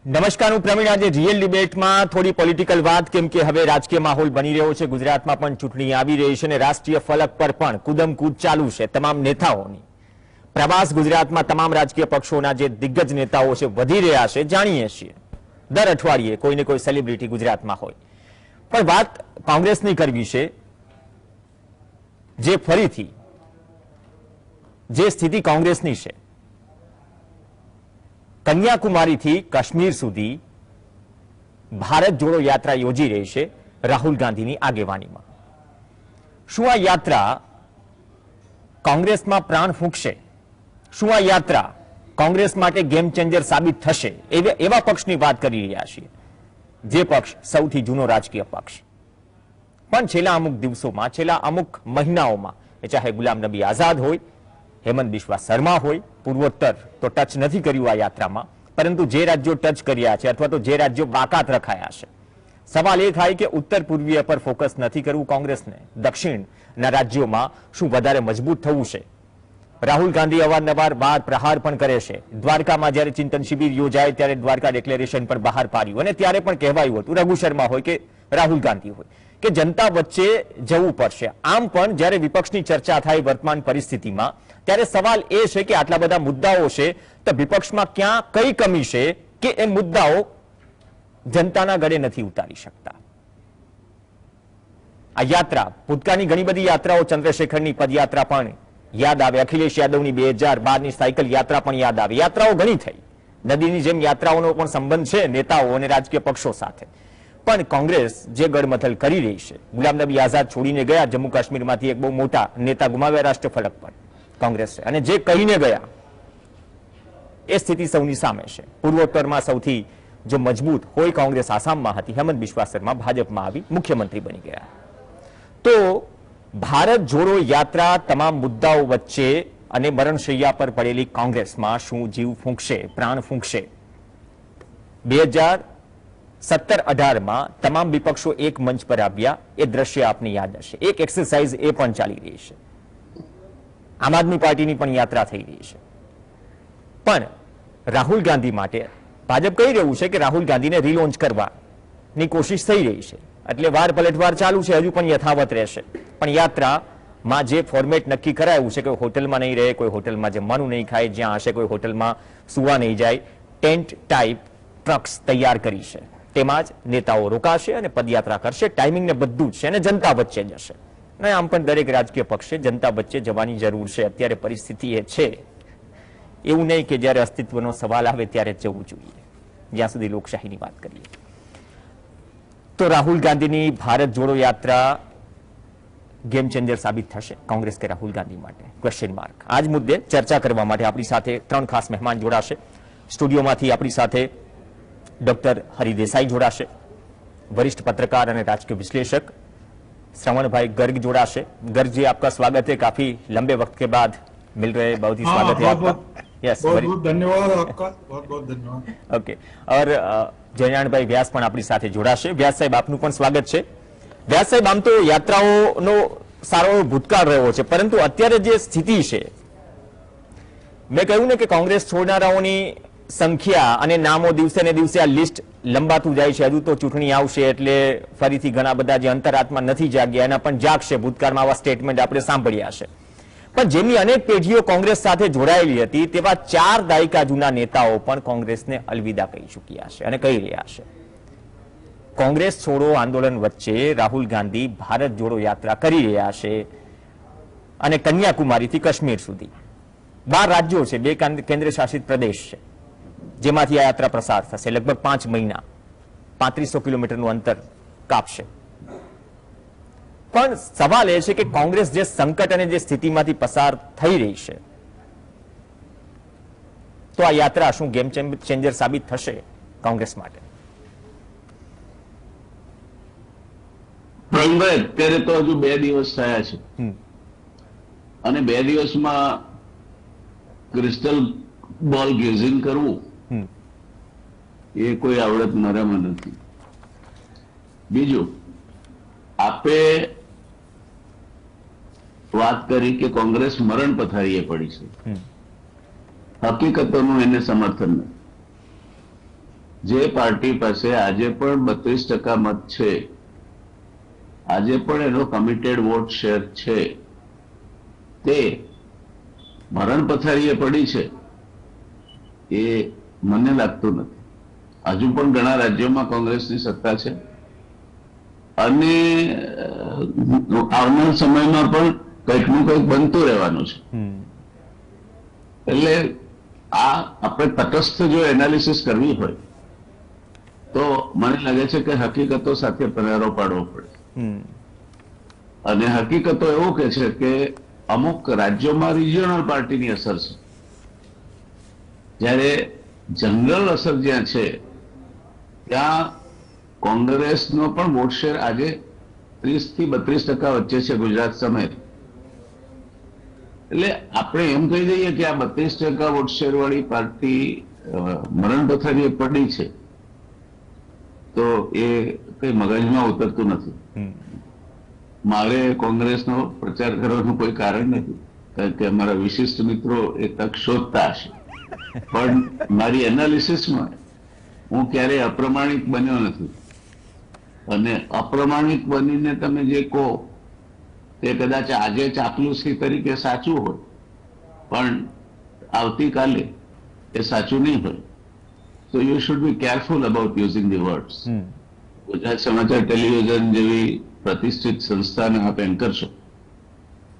નમસ્કાર, હું પ્રવીણ. આજે રિયલ ડિબેટમાં થોડી પોલિટિકલ વાત, કેમ કે હવે રાજકીય માહોલ બની રહ્યો છે. ગુજરાતમાં પણ ચૂંટણી આવી રહી છે અને રાષ્ટ્રીય ફલક પર પણ કુદમકૂદ ચાલુ છે. તમામ નેતાઓની પ્રવાસ ગુજરાતમાં તમામ રાજકીય પક્ષોના જે દિગ્ગજ નેતાઓ છે વધી રહ્યા છે. જાણીએ છીએ દર અઠવાડિયે કોઈને કોઈ સેલિબ્રિટી ગુજરાતમાં હોય. પણ વાત કોંગ્રેસની કરવી છે, જે ફરીથી જે સ્થિતિ કોંગ્રેસની છે, કન્યાકુમારીથી કાશ્મીર સુધી ભારત જોડો યાત્રા યોજી રહી છે રાહુલ ગાંધીની આગેવાનીમાં. શું આ યાત્રા કોંગ્રેસમાં પ્રાણ ફૂંકશે? શું આ યાત્રા કોંગ્રેસ માટે ગેમ ચેન્જર સાબિત થશે? એવા પક્ષની વાત કરી રહ્યા છીએ, જે પક્ષ સૌથી જૂનો રાજકીય પક્ષ, પણ છેલ્લા અમુક દિવસોમાં, છેલ્લા અમુક મહિનાઓમાં, ચાહે ગુલામ નબી આઝાદ હોય, હેમંત બિસ્વા શર્મા હોય, પૂર્વોત્તર તો ટચ નથી કર્યું આ યાત્રામાં, પરંતુ જે રાજ્યો ટચ કર્યા છે અથવા તો જે રાજ્યો બાકાત રખાયા છે, સવાલ એ થાય કે ઉત્તર પૂર્વીય પર ફોકસ નથી કરવું કોંગ્રેસને. દક્ષિણના રાજ્યોમાં શું વધારે મજબૂત થવું છે? રાહુલ ગાંધી અવારનવાર બહાર પ્રહાર પણ કરે છે. દ્વારકામાં જ્યારે ચિંતન શિબિર યોજાય ત્યારે દ્વારકા ડિક્લેરેશન પર બહાર પાડ્યું અને ત્યારે પણ કહેવાયું હતું, રઘુ શર્મા હોય કે રાહુલ ગાંધી હોય, કે જનતા વચ્ચે જવું પડશે. આમ પણ જ્યારે વિપક્ષની ચર્ચા થાય વર્તમાન પરિસ્થિતિમાં, ત્યારે સવાલ એ છે કે આટલા બધા મુદ્દાઓ છે તો વિપક્ષમાં ક્યાં કઈ કમી છે કે એ મુદ્દાઓ જનતાના ગળે નથી ઉતારી શકતા? આ યાત્રા, ભૂતકાળની ઘણી બધી યાત્રાઓ, ચંદ્રશેખરની પદયાત્રા પણ યાદ આવે, અખિલેશ યાદવની 2012ની સાયકલ યાત્રા પણ યાદ આવે. યાત્રાઓ ઘણી થઈ, નદીની જેમ યાત્રાઓનો પણ સંબંધ છે નેતાઓ અને રાજકીય પક્ષો સાથે. પણ કોંગ્રેસ જે ગડમથલ કરી રહી છે, ગુલામ નબી આઝાદ છોડીને ગયા, જમ્મુ કાશ્મીરમાંથી એક બહુ મોટા નેતા ગુમાવ્યા રાષ્ટ્ર ફલક પર કોંગ્રેસે, અને જે કહીને ગયા એ સ્થિતિ સૌની સામે છે. પૂર્વોત્તરમાં સૌથી જો મજબૂત હોય કોંગ્રેસ આસામમાં હતી, હેમંત બિસ્વા શર્મા ભાજપમાં આવી મુખ્યમંત્રી બની ગયા. તો ભારત જોડો યાત્રા તમામ મુદ્દાઓ વચ્ચે અને મરણશૈયા પર પડેલી કોંગ્રેસમાં શું જીવ ફૂંકશે, પ્રાણ ફૂંકશે? 2017-18માં તમામ વિપક્ષો એક મંચ પર આવ્યા, એ દ્રશ્ય આપને યાદ હશે. એક એક્સરસાઇઝ એ પણ ચાલી રહી છે. આમ આદમી પાર્ટીની પણ યાત્રા થઈ રહી છે. પણ રાહુલ ગાંધી માટે ભાજપ કહી રહ્યું છે કે રાહુલ ગાંધીને રીલોન્ચ કરવાની કોશિશ થઈ રહી છે, એટલે વાર પલટવાર ચાલુ છે, હજુ પણ યથાવત રહેશે. પણ યાત્રામાં જે ફોર્મેટ નક્કી કરાયું છે કે હોટલમાં નહીં રહે, કોઈ હોટલમાં જમવાનું નહીં ખાય, જ્યાં હશે કોઈ હોટલમાં સુવા નહીં જાય, ટેન્ટ ટાઈપ ટ્રક્સ તૈયાર કરી છે, તેમાં જ નેતાઓ રોકાશે અને પદયાત્રા કરશે. ટાઈમિંગ ને બધું જ છે અને જનતા વચ્ચે જશે. અને આમ પણ દરેક રાજકીય પક્ષે જનતા વચ્ચે જવાની જરૂર છે. અત્યારે પરિસ્થિતિ એ છે, એવું નહીં કે જ્યારે અસ્તિત્વનો સવાલ આવે ત્યારે જવું જોઈએ, જ્યાં સુધી લોકશાહીની વાત કરીએ. તો રાહુલ ગાંધીની ભારત જોડો યાત્રા ગેમ ચેન્જર સાબિત થશે કોંગ્રેસ કે રાહુલ ગાંધી માટે? Question mark. આ જ મુદ્દે ચર્ચા કરવા માટે આપણી સાથે 3 ખાસ મહેમાન જોડાશે. સ્ટુડિયોમાંથી આપણી સાથે ડોક્ટર હરિ દેસાઈ જોડાશે, वरिष्ठ पत्रकार और राजकीय विश्लेषक श्रवण भाई गर्ग जोड़ा से। गर्ग जी, आपका स्वागत है, काफी लंबे वक्त के बाद मिल रहे, बहुत ही स्वागत है आपका। यस, बहुत बहुत धन्यवाद आपका, बहुत बहुत धन्यवाद। ओके, और जयनारायण भाई व्यास पण आपणी साथे जोड़ाशे। व्यास साहेब, आपनुं पण स्वागत छे। व्यास साहेब, आम तो यात्राओनो सारो भूतकाळ रह्यो छे, परंतु अत्यारे जे स्थिति छे, मैं कहूं ने कि कांग्रेस छोड़नाराओनी संख्या अने नामो दिवसे ने दिवसे आ लिस्ट लंबातुं जाय छे। हजू तो चूंटणी आवशे एटले फरीथी घणा बधा जे अंतरात्मा नथी जाग्या एना पण जागशे। भूतकाळमां आवा स्टेटमेंट आपणे सांभळ्या छे, पण जेमनी अनेक पेढीओ कांग्रेस साथे जोडायेली हती तेवा 4 दायका जूना नेताओ पण कांग्रेसने अलविदा कही चूक्या छे अने कही रह्या छे। कांग्रेस छोड़ो आंदोलन वच्चे राहुल गांधी भारत जोड़ो यात्रा करी रह्या छे अने कन्याकुमारीथी काश्मीर सुधी 12 राज्यों छे, 2 केन्द्र शासित प्रदेश छे, जेमांथी आ यात्रा प्रसार थशे। लगभग 5 महीना 3500 किलोमीटरनुं अंतर कापशे। पण सवाल ए छे के कांग्रेस जे संकट अने जे स्थितिमांथी पसार थई रही छे, तो आ यात्रा शुं गेम चेन्जर साबित थशे कांग्रेस माटे? પ્રવીણભાઈ, અત્યારે તો હજુ 2 દિવસ થયા છે અને 2 દિવસમાં ક્રિસ્ટલ બોલ ગેઝિંગ કરવું એ કોઈ આવડત નરમ નથી। બીજું, આપે વાત કરી કે કોંગ્રેસ મરણ પથારીએ પડી છે, હકીકતોનું એને સમર્થન નથી। જે પાર્ટી પાસે આજે પણ 32% મત છે, આજે પણ એનો કમિટેડ વોટ શેર છે, તે મરણ પથારીએ પડી છે, એ મને લાગતું નથી. હજુ પણ ઘણા રાજ્યોમાં કોંગ્રેસની સત્તા છે અને આવનાર સમયમાં પણ કંઈકનું કંઈક બનતું રહેવાનું છે. એટલે આ આપણે તટસ્થ જો એનાલિસિસ કરવી હોય તો મને લાગે છે કે હકીકતો સાથે પનારો પાડવો પડે. અને હકીકતો એવું કે છે કે અમુક રાજ્યોમાં રિજિયોનલ પાર્ટીની અસર છે, જ્યારે જનરલ અસર જ્યાં છે ત્યાં કોંગ્રેસનો પણ વોટ શેર આજે 30 થી 32% વચ્ચે છે ગુજરાત સમેત. એટલે આપણે એમ કહી દઈએ કે આ 32% વોટ શેર વાળી પાર્ટી મરણ પથારીએ પડી છે, તો એ કઈ મગજમાં ઉતરતું નથી. મારે કોંગ્રેસનો પ્રચાર કરવાનું કોઈ કારણ નથી, કારણ કે અમારા વિશિષ્ટ મિત્રો એ તક શોધતા હશે, પણ મારી એનાલિસિસમાં હું ક્યારેય અપ્રમાણિક બન્યો નથી. અને અપ્રમાણિક બનીને તમે જે કહો તે કદાચ આજે ચાપલુસી તરીકે સાચું હોય, પણ આવતીકાલે એ સાચું નહીં હોય. So you should be careful about using the words. Gujarat સમાચાર ટેલિવિઝન જેવી પ્રતિષ્ઠિત સંસ્થાને આપ એન્કર છો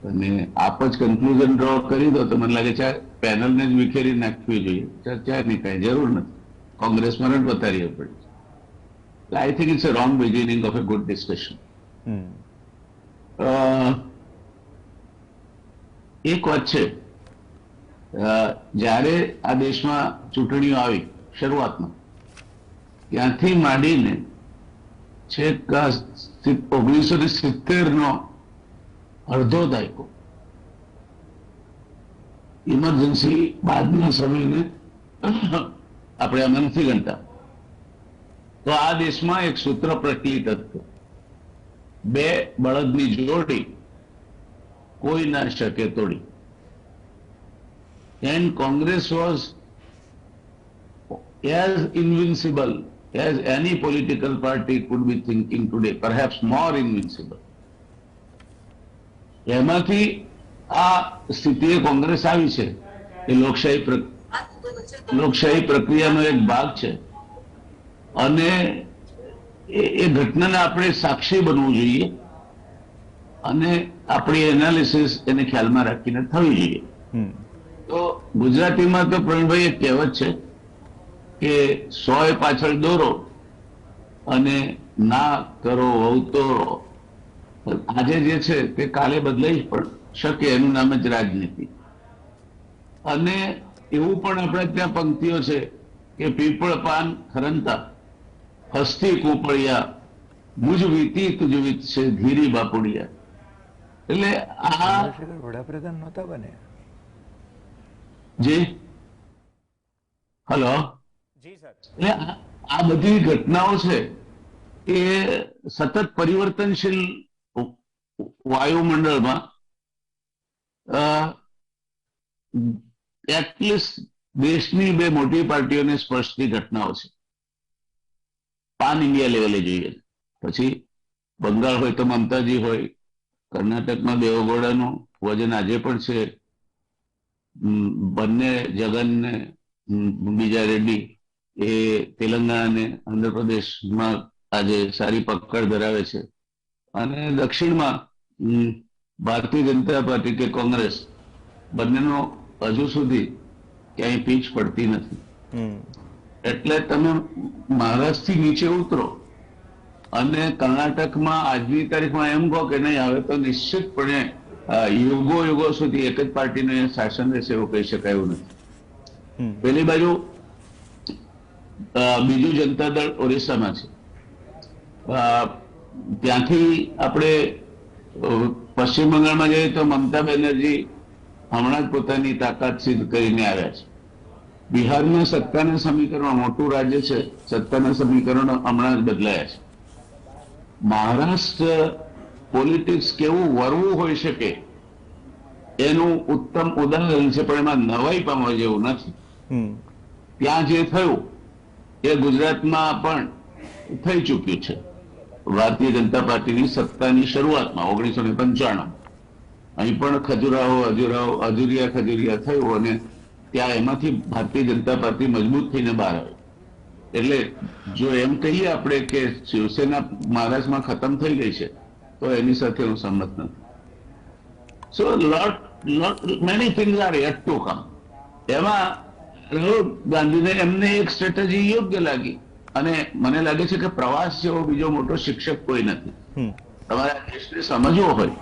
અને આપ જ કન્ક્લુઝન ડ્રો કરી દો તો મને લાગે છે પેનલને જ વિખેરી નાખવી જોઈએ, ચર્ચાની કઈ જરૂર નથી. કોંગ્રેસ મરણ પથારીએ પડી. I think it's a wrong beginning of a good discussion. એક વાત છે, જ્યારે આ દેશમાં ચૂંટણીઓ આવી શરૂઆતમાં, ત્યાંથી માંડીને છેક 1970 અડધો દાયકો ઇમરજન્સી બાદના સમયને આપણે આમાં નથી ગણતા, તો આ દેશમાં એક સૂત્ર પ્રચલિત હતું, બે બળદની જોડી કોઈ ના શકે તોડી. And Congress was as invincible as any political party could be thinking today, perhaps more invincible. એમાંથી આ સ્થિતિએ કોંગ્રેસ આવી છે એ લોકશાહી પ્રક્રિયાનો એક ભાગ છે અને એ ઘટનાને આપણે સાક્ષી બનવું જોઈએ અને આપણી એનાલિસિસ એને ખ્યાલમાં રાખીને થવી જોઈએ. તો ગુજરાતીમાં તો પ્રવીણભાઈ એક કહેવત છે કે 100 પાછળ દોરો અને ના કરો વહુતોરો. આજે જે છે તે કાલે બદલાઈ પણ શકે, એનું નામ જ રાજનીતિ. અને એવું પણ આપણે ત્યાં પંક્તિઓ છે કે પીપળ પાન ખરંતા હસ્તી કૂપળિયા મુજ વીતી તુજ વીત છે ધીરી બાપુડિયા. એટલે આ વડાપ્રધાન નહોતા બને. જી હલો. એટલે આ બધી ઘટનાઓ છે એ સતત પરિવર્તનશીલ વાયુમંડળમાં એટલીસ્ટ દેશની બે મોટી પાર્ટીઓને સ્પર્શતી ઘટનાઓ છે. પાન ઇન્ડિયા લેવલે જોઈએ, પછી બંગાળ હોય તો મમતાજી હોય, કર્ણાટકમાં દેવેગૌડાનું વજન આજે પણ છે, બંને જગન ને બીજા રેડ્ડી એ તેલંગાણા અને આંધ્રપ્રદેશમાં આજે સારી પકડ ધરાવે છે. અને દક્ષિણમાં ભારતીય જનતા પાર્ટી કે કોંગ્રેસ બંનેનો હજુ સુધી ક્યાંય પીચ પડતી નથી. એટલે તમે મહારાષ્ટ્રથી નીચે ઉતરો અને કર્ણાટકમાં આજની તારીખમાં એમ કહો કે નહીં હવે તો નિશ્ચિતપણે યુગો સુધી એક જ પાર્ટીનું શાસન રહેશે એવું કહી શકાય એવું નથી. પેલી બાજુ બીજું જનતા દળ ઓરિસ્સામાં છે, ત્યાંથી આપણે પશ્ચિમ બંગાળમાં જઈએ તો મમતા બેનર્જી હમણાં જ પોતાની તાકાત સિદ્ધ કરીને આવ્યા છે. બિહારમાં સત્તાના સમીકરણો, મોટું રાજ્ય છે, સત્તાના સમીકરણો હમણાં જ બદલાયા છે. મહારાષ્ટ્ર પોલિટિક્સ કેવું વરવું હોઈ શકે એનું ઉત્તમ ઉદાહરણ છે, પણ એમાં નવાઈ પામવા જેવું નથી. ત્યાં જે થયું એ ગુજરાતમાં પણ થઈ ચૂક્યું છે. ભારતીય જનતા પાર્ટીની સત્તાની શરૂઆતમાં 1995 અહીં પણ અજુરિયા ખજુરિયા થયું અને ત્યાં એમાંથી ભારતીય જનતા પાર્ટી મજબૂત થઈને બહાર આવી. એટલે જો એમ કહીએ આપણે કે શિવસેના મહારાષ્ટ્રમાં ખતમ થઈ ગઈ છે તો એની સાથે હું સંમત નથી. So many things are yet to come. એમાં રાહુલ ગાંધીને એમને એક સ્ટ્રેટેજી યોગ્ય લાગી અને મને લાગે છે કે પ્રવાસ જેવો બીજો મોટો શિક્ષક કોઈ નથી. તમારે આ દેશને સમજવો હોય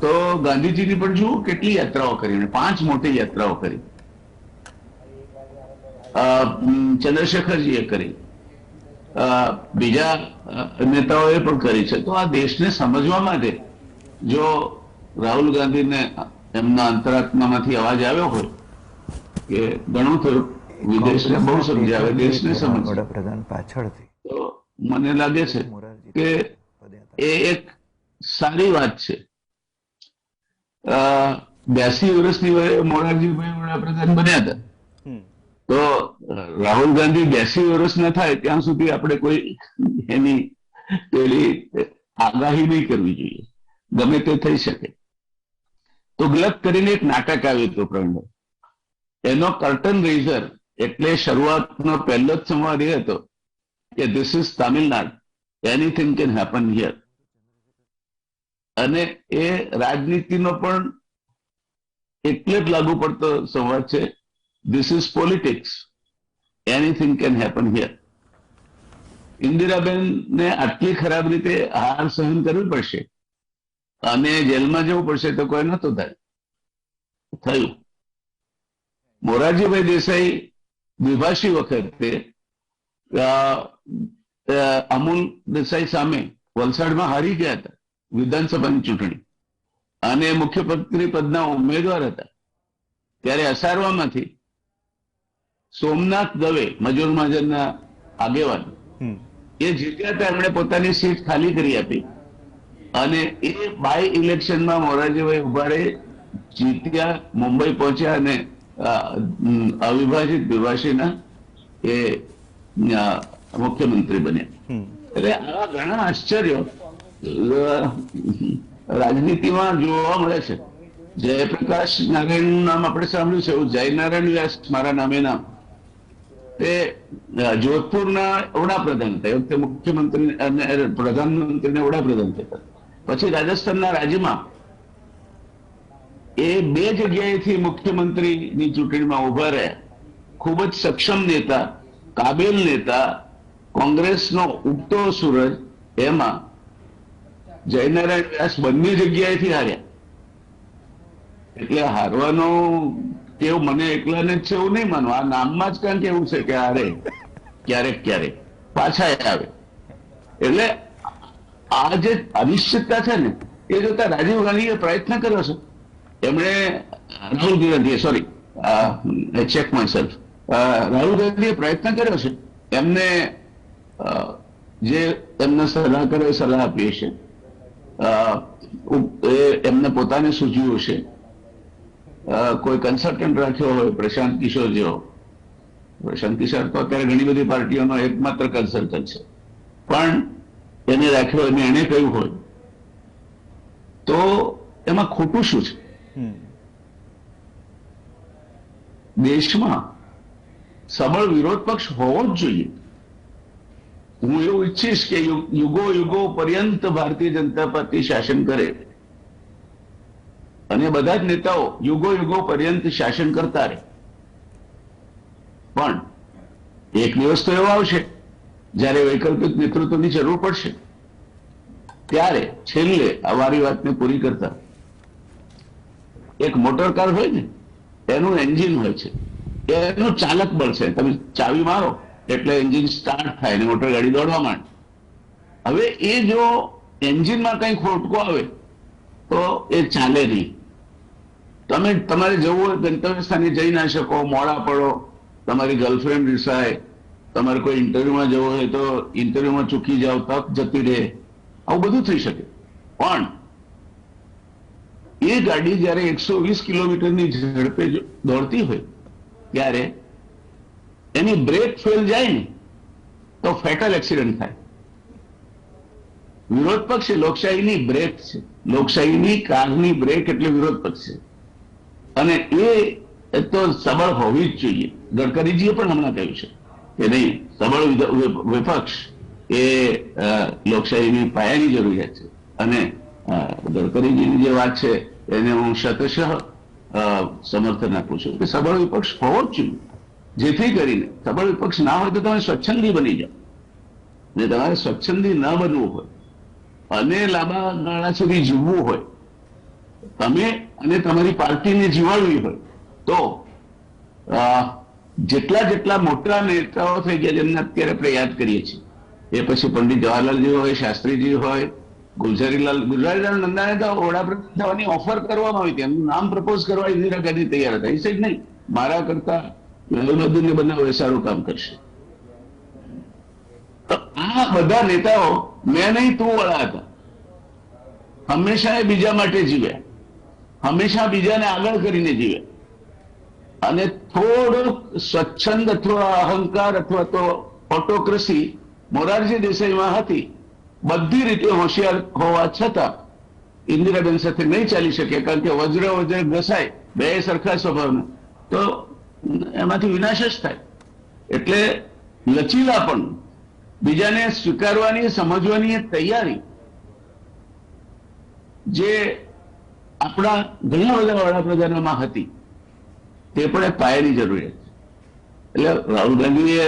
તો ગાંધીજીની પણ જુઓ કેટલી યાત્રાઓ કરી, 5 મોટી યાત્રાઓ કરી. ચંદ્રશેખરજીએ કરી, બીજા નેતાઓએ પણ કરી છે. તો આ દેશને સમજવા માટે જો રાહુલ ગાંધીને એમના અંતરાત્મામાંથી અવાજ આવ્યો હોય કે ઘણું થયું, વિદેશને બહુ સમજાવે, દેશને સમજ, વડાપ્રધાન પાછળથી તો મને લાગે છે કે એ એક સારી વાત છે. 82 વર્ષની વયે મોરારજીભાઈ વડાપ્રધાન બન્યા હતા. તો રાહુલ ગાંધી 82 વર્ષ ના થાય ત્યાં સુધી આપણે કોઈ એની પેલી આગાહી નહીં કરવી જોઈએ, ગમે તે થઈ શકે. તો ગલત કરીને એક નાટક આવ્યું હતું પ્રવીણભાઈ, એનો કર્ટન રેઝર એટલે શરૂઆતનો પહેલો જ સંવાદ એ હતો કે this is Tamil Nadu, anything can happen here. અને એ રાજનીતિનો પણ એટલે જ લાગુ પડતો સંવાદ છે, this is politics, anything can happen here. ઇન્દિરાબેનને આટલી ખરાબ રીતે હાર સહન કરવી પડશે અને જેલમાં જવું પડશે તો કોઈ નહોતું થયું. મોરારજીભાઈ દેસાઈ દ્વિભાષી વખતે અમૂલ દેસાઈ સામે વલસાડમાં હારી ગયા હતા વિધાનસભાની ચૂંટણી અને મુખ્યમંત્રી પદના ઉમેદવાર હતા. ત્યારે અસારવામાંથી સોમનાથ દવે, મજૂર મહાજનના આગેવાન, એ જીત્યા હતા. એમણે પોતાની સીટ ખાલી કરી આપી અને એ બાય ઇલેક્શનમાં મોરારજીભાઈ ઉભા રહી, જીત્યા, મુંબઈ પહોંચ્યા અને અવિભાજિત દ્વિભાષીના એ મુખ્યમંત્રી બન્યા. એટલે આવા ઘણા આશ્ચર્યો રાજનીતિમાં જોવા મળે છે. જયપ્રકાશ નારાયણનું નામ આપણે સાંભળ્યું છે, જયનારાયણ વ્યાસ મારા નામે નામ. તે જોધપુરના વડાપ્રધાન હતા, એ વખતે મુખ્યમંત્રી અને પ્રધાનમંત્રીને વડાપ્રધાન થયા. પછી રાજસ્થાનના રાજ્યમાં એ 2 જગ્યાએથી મુખ્યમંત્રીની ચૂંટણીમાં ઉભા રહ્યા. ખૂબ જ સક્ષમ નેતા, કાબેલ નેતા, કોંગ્રેસનો ઉગતો સૂરજ. એમાં જયનારાયણ વ્યાસ બંને જગ્યાએથી હાર્યા. એટલે હારવાનો કેવ મને એકલાને જ છે એવું નહીં માનવું. આ નામમાં જ કંઈક એવું છે કે હારે ક્યારેક ક્યારેક પાછા આવે. એટલે આ જે અનિશ્ચિતતા છે ને એ જોતા રાજીવ ગાંધીએ પ્રયત્ન કર્યો છે. એમણે રાહુલ ગાંધીએ પ્રયત્ન કર્યો છે. એમને જે એમના સલાહકારોએ સલાહ આપી છે, એમને પોતાને સૂચવ્યું છે. કોઈ કન્સલ્ટન્ટ રાખ્યો હોય, પ્રશાંત કિશોર જેવો. પ્રશાંત કિશોર તો અત્યારે ઘણી બધી પાર્ટીઓનો એકમાત્ર કન્સલ્ટન્ટ છે, પણ એને રાખ્યો અને એને કહ્યું હોય તો એમાં ખોટું શું છે? દેશમાં સબળ વિરોધ પક્ષ હોવો જ જોઈએ. હું એવું ઈચ્છીશ કે યુગો પર્યંત ભારતીય જનતા પાર્ટી શાસન કરે અને બધા જ નેતાઓ યુગો પર્યંત શાસન કરતા રહે. પણ એક દિવસ તો એવો આવશે જ્યારે વૈકલ્પિક નેતૃત્વની જરૂર પડશે. ત્યારે છેલ્લે આ મારી વાતને પૂરી કરતા, એક મોટર કાર હોય ને, એનું એન્જિન હોય છે, એનું ચાલક બળ છે. તમે ચાવી મારો એટલે એન્જિન સ્ટાર્ટ થાય ને મોટર ગાડી દોડવા માંડે. હવે એ જો એન્જિનમાં કંઈ ખોટકો આવે તો એ ચાલે નહીં. તમારે જવું હોય ગંતવ્ય સ્થાને જઈ ના શકો, મોડા પડો, તમારી ગર્લફ્રેન્ડ રીસાય, તમારે કોઈ ઇન્ટરવ્યુમાં જવું હોય તો ઇન્ટરવ્યુમાં ચૂકી જાઓ, તક જતી રહે, આવું બધું થઈ શકે. પણ એ ગાડી જયારે 120 કિલોમીટરની ઝડપે દોડતી હોય ત્યારે એની બ્રેક ફેલ જાય ને તો ફેટલ એક્સિડન્ટ થાય. વિરોધ પક્ષ એ લોકશાહીની બ્રેક છે. લોકશાહીની કારની બ્રેક એટલે વિરોધ પક્ષ છે, અને એ તો સબળ હોવી જ જોઈએ. ગડકરીજીએ પણ હમણાં કહ્યું છે કે નહીં, સબળ વિપક્ષ એ લોકશાહીની પાયાની જરૂરિયાત છે. અને ગડકરીજીની જે વાત છે એને હું શતશ સમર્થન આપું છું કે સબળ વિપક્ષ હોવો જ જોઈએ, જેથી કરીને સબળ વિપક્ષ ના હોય તો તમે સ્વચ્છંદી બની જાઓ. ને તમારે સ્વચ્છંદી ન બનવું હોય અને લાંબા ગાળા સુધી જીવવું હોય, તમે અને તમારી પાર્ટીને જીવાડવી હોય, તો જેટલા મોટા નેતાઓ થઈ ગયા જેમને અત્યારે આપણે યાદ કરીએ છીએ, એ પછી પંડિત જવાહરલાલજી હોય, શાસ્ત્રીજી હોય, ગુલઝારીલાલ નંદાને તો વડાપ્રધાન થવાની ઓફર કરવામાં આવી હતી. એમનું નામ પ્રપોઝ કરવા ઇન્દિરા ગાંધી તૈયાર હતા. એ સાઈડ નહીં, મારા કરતા લાલુને બનાવો એ સારું કામ કરશે. તો આ બધા નેતાઓ મેં નહીં તું વાળા હતા. હંમેશા એ બીજા માટે જીવ્યા, હંમેશા બીજાને આગળ કરીને જીવ્યા, અને થોડુંક સ્વચ્છંદ અથવા અહંકાર અથવા તો ઓટોક્રેસી મોરારજી દેસાઈમાં હતી. બધી રીતે હોશિયાર હોવા છતાં ઇન્દિરાબેન સાથે નહીં ચાલી શકે, કારણ કે વજ્ર ઘસાય, બે સરખા સ્વભાવના, તો એમાંથી વિનાશ જ થાય. એટલે લચીલા પણ બીજાને સ્વીકારવાની, સમજવાની તૈયારી જે આપણા ઘણા બધા વડાપ્રધાનોમાં હતી, તે પણ એક પાયાની જરૂરિયાત છે. એટલે રાહુલ ગાંધીએ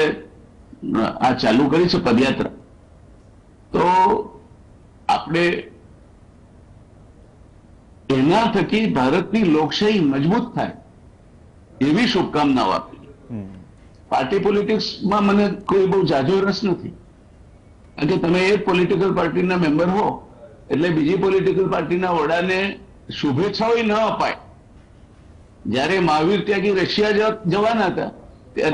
આ ચાલુ કરી છે પદયાત્રા, તો આપણે એના થકી ભારતની લોકશાહી મજબૂત થાય એવી શુભકામનાઓ આપી. પાર્ટી પોલિટિક્સમાં મને કોઈ બહુ જાજો રસ નથી, કારણ કે તમે એક પોલિટિકલ પાર્ટીના મેમ્બર હો એટલે બીજી પોલિટિકલ પાર્ટીના વડાને શુભેચ્છાઓ ન અપાય. જયારે મહાવીર ત્યાગી રશિયા જવાના હતા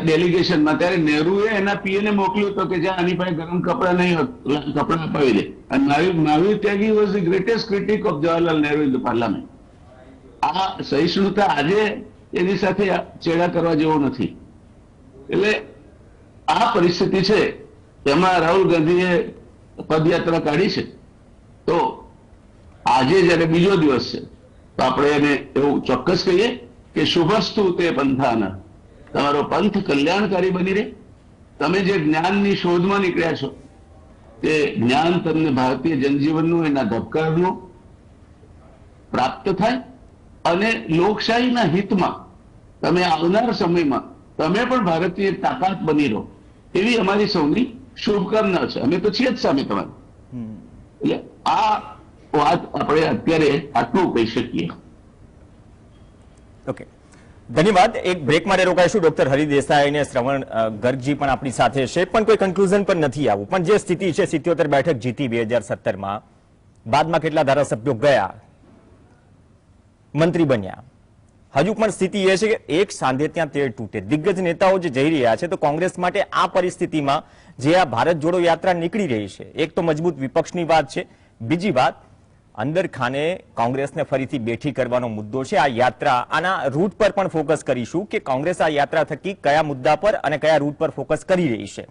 ડેલિગેશનમાં, ત્યારે નહેરુએ એના પીએને મોકલ્યું હતો કે જ્યાં આની પાસે ગરમ કપડા નહીં હોત, કપડા અપાવી દે. અને Mahavir Tyagi was the greatest critic of Jawaharlal Nehru in the parliament. આ સહિષ્ણુતા આજે એની સાથે ચેડા કરવા જેવો નથી. એટલે આ પરિસ્થિતિ છે, એમાં રાહુલ ગાંધીએ પદયાત્રા કાઢી છે. તો આજે જયારે બીજો દિવસ છે, તો આપણે એને એવું ચોક્કસ કહીએ કે શુભસ્તુ તે પંથાના, તમારો પંથ કલ્યાણકારી બની રહે. તમે જે જ્ઞાનની શોધમાં નીકળ્યા છો, તે જ્ઞાન તમને ભારતીય જનજીવનનું, એના ધબકારનું પ્રાપ્ત થાય, અને લોકશાહીના હિતમાં તમે આવનાર સમયમાં તમે પણ ભારતીય તાકાત બની રહો, એવી અમારી સૌની શુભકામના છે. અમે તો છીએ જ સામે તમારી. એટલે આ વાત આપણે અત્યારે આટલું કહી શકીએ. ઓકે, ધન્યવાદ. એક બ્રેક માટે રોકાઈશું. ડોક્ટર હરિ દેસાઈ અને શ્રવણ ગર્ગજી પણ આપણી સાથે છે, પણ કોઈ કન્ક્લુઝન પર નથી આવવું. પણ જે સ્થિતિ છે, 77 બેઠક જીતી 2017માં, બાદમાં કેટલા ધારાસભ્યો ગયા, મંત્રી બન્યા, હજુ પણ સ્થિતિ એ છે કે એક સાંધે ત્યાં તેર તૂટે. દિગ્ગજ નેતાઓ જે જઈ રહ્યા છે, તો કોંગ્રેસ માટે આ પરિસ્થિતિમાં જે આ ભારત જોડો યાત્રા નીકળી રહી છે, એક તો મજબૂત વિપક્ષની વાત છે, બીજી વાત અંદર ખાને કોંગ્રેસને ફરીથી બેઠી કરવાનો મુદ્દો છે. આ યાત્રા, આના રૂટ પર પણ ફોકસ કરીશું કે કોંગ્રેસ આ યાત્રા થકી કયા મુદ્દા પર અને કયા રૂટ પર ફોકસ કરી રહી છે,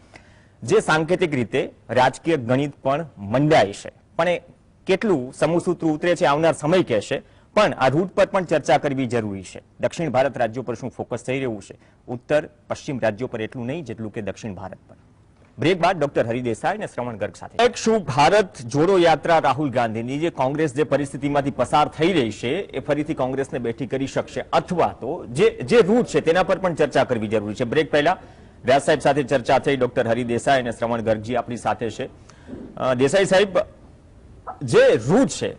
જે સાંકેતિક રીતે રાજકીય ગણિત પણ મંડાય છે. પણ એ કેટલું સમૂહસૂત્ર ઉતરે છે આવનાર સમય કહેશે. પણ આ રૂટ પર પણ ચર્ચા કરવી જરૂરી છે. દક્ષિણ ભારત રાજ્યો પર શું ફોકસ થઈ રહ્યું છે, ઉત્તર પશ્ચિમ રાજ્યો પર એટલું નહીં જેટલું કે દક્ષિણ ભારત પર. બ્રેક બાદ ડોક્ટર હરિ દેસાઈ અને શ્રવણ ગર્ગ સાથે એક શું ભારત જોડો યાત્રા રાહુલ ગાંધીની, જે કોંગ્રેસ જે પરિસ્થિતિમાંથી પસાર થઈ રહી છે, એ ફરીથી કોંગ્રેસને બેઠી કરી શકશે, અથવા તો જે રૂટ છે તેના પર પણ ચર્ચા કરવી જરૂરી છે. બ્રેક પહેલા વ્યાસ સાહેબ સાથે ચર્ચા થઈ. ડોક્ટર હરિ દેસાઈ અને શ્રવણ ગર્ગજી આપણી સાથે છે. દેસાઈ સાહેબ, જે રૂટ છે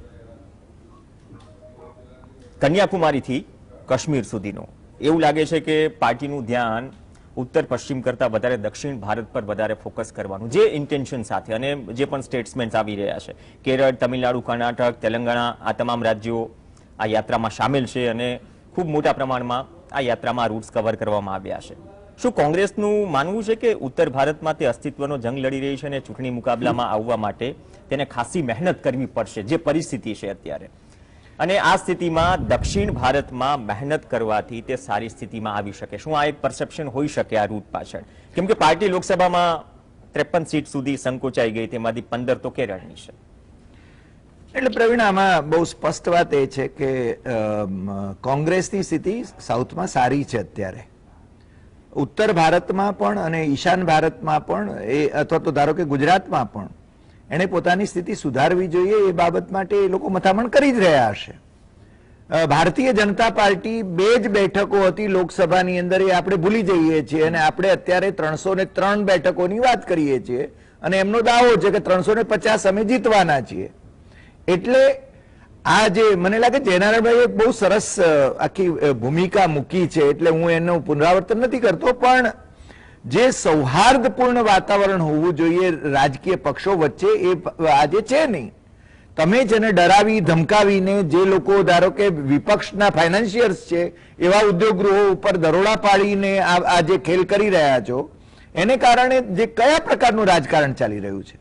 કન્યાકુમારીથી કાશ્મીર સુધીનો, એવું લાગે છે કે પાર્ટીનું ધ્યાન ઉત્તર પશ્ચિમ કરતા વધારે દક્ષિણ ભારત પર વધારે ફોકસ કરવાનું, જે ઇન્ટેન્શન સાથે, અને જે પણ સ્ટેટમેન્ટ આવી રહ્યા છે, કેરળ, તમિલનાડુ, કર્ણાટક, તેલંગાણા, આ તમામ રાજ્યો આ યાત્રામાં સામેલ છે, અને ખૂબ મોટા પ્રમાણમાં આ યાત્રામાં રૂટ્સ કવર કરવામાં આવ્યા છે. શું કોંગ્રેસનું માનવું છે કે ઉત્તર ભારતમાં તે અસ્તિત્વનો જંગ લડી રહી છે અને ચૂંટણી મુકાબલામાં આવવા માટે તેને ખાસી મહેનત કરવી પડશે, જે પરિસ્થિતિ છે અત્યારે, અને આ સ્થિતિમાં દક્ષિણ ભારતમાં મહેનત કરવાથી તે સારી સ્થિતિમાં આવી શકે? શું આ એક પરસેપ્શન હોઈ શકે આ રૂટ પાછળ? કેમ કે પાર્ટી લોકસભામાં 53 સીટ સુધી સંકોચાઈ ગઈ, તેમાંથી 15 તો કેરળની છે. એટલે પ્રવીણ, આમાં બહુ સ્પષ્ટ વાત એ છે કે કોંગ્રેસની સ્થિતિ સાઉથમાં સારી છે અત્યારે. ઉત્તર ભારતમાં પણ અને ઈશાન ભારતમાં પણ અથવા તો ધારો કે ગુજરાતમાં પણ એને પોતાની સ્થિતિ સુધારવી જોઈએ, એ બાબત માટે એ લોકો મથામણ કરી જ રહ્યા હશે. ભારતીય જનતા પાર્ટી 2 જ બેઠકો હતી લોકસભાની અંદર, એ આપણે ભૂલી જઈએ છીએ અને આપણે અત્યારે 303 બેઠકોની વાત કરીએ છીએ અને એમનો દાવો છે કે 350 અમે જીતવાના છીએ. એટલે આ જે મને લાગે જયનારાયણભાઈએ બહુ સરસ આખી ભૂમિકા મૂકી છે, એટલે હું એનું પુનરાવર્તન નથી કરતો, પણ જે સૌહાર્દપૂર્ણ વાતાવરણ હોવું જોઈએ રાજકીય પક્ષો વચ્ચે એ આજે છે નહીં. તમે જેને ડરાવી ધમકાવીને જે લોકો ધારો કે વિપક્ષના ફાઇનાન્શિયર્સ છે એવા ઉદ્યોગગૃહો ઉપર દરોડા પાડીને આ જે ખેલ કરી રહ્યા છો, એને કારણે જે કયા પ્રકારનું રાજકારણ ચાલી રહ્યું છે,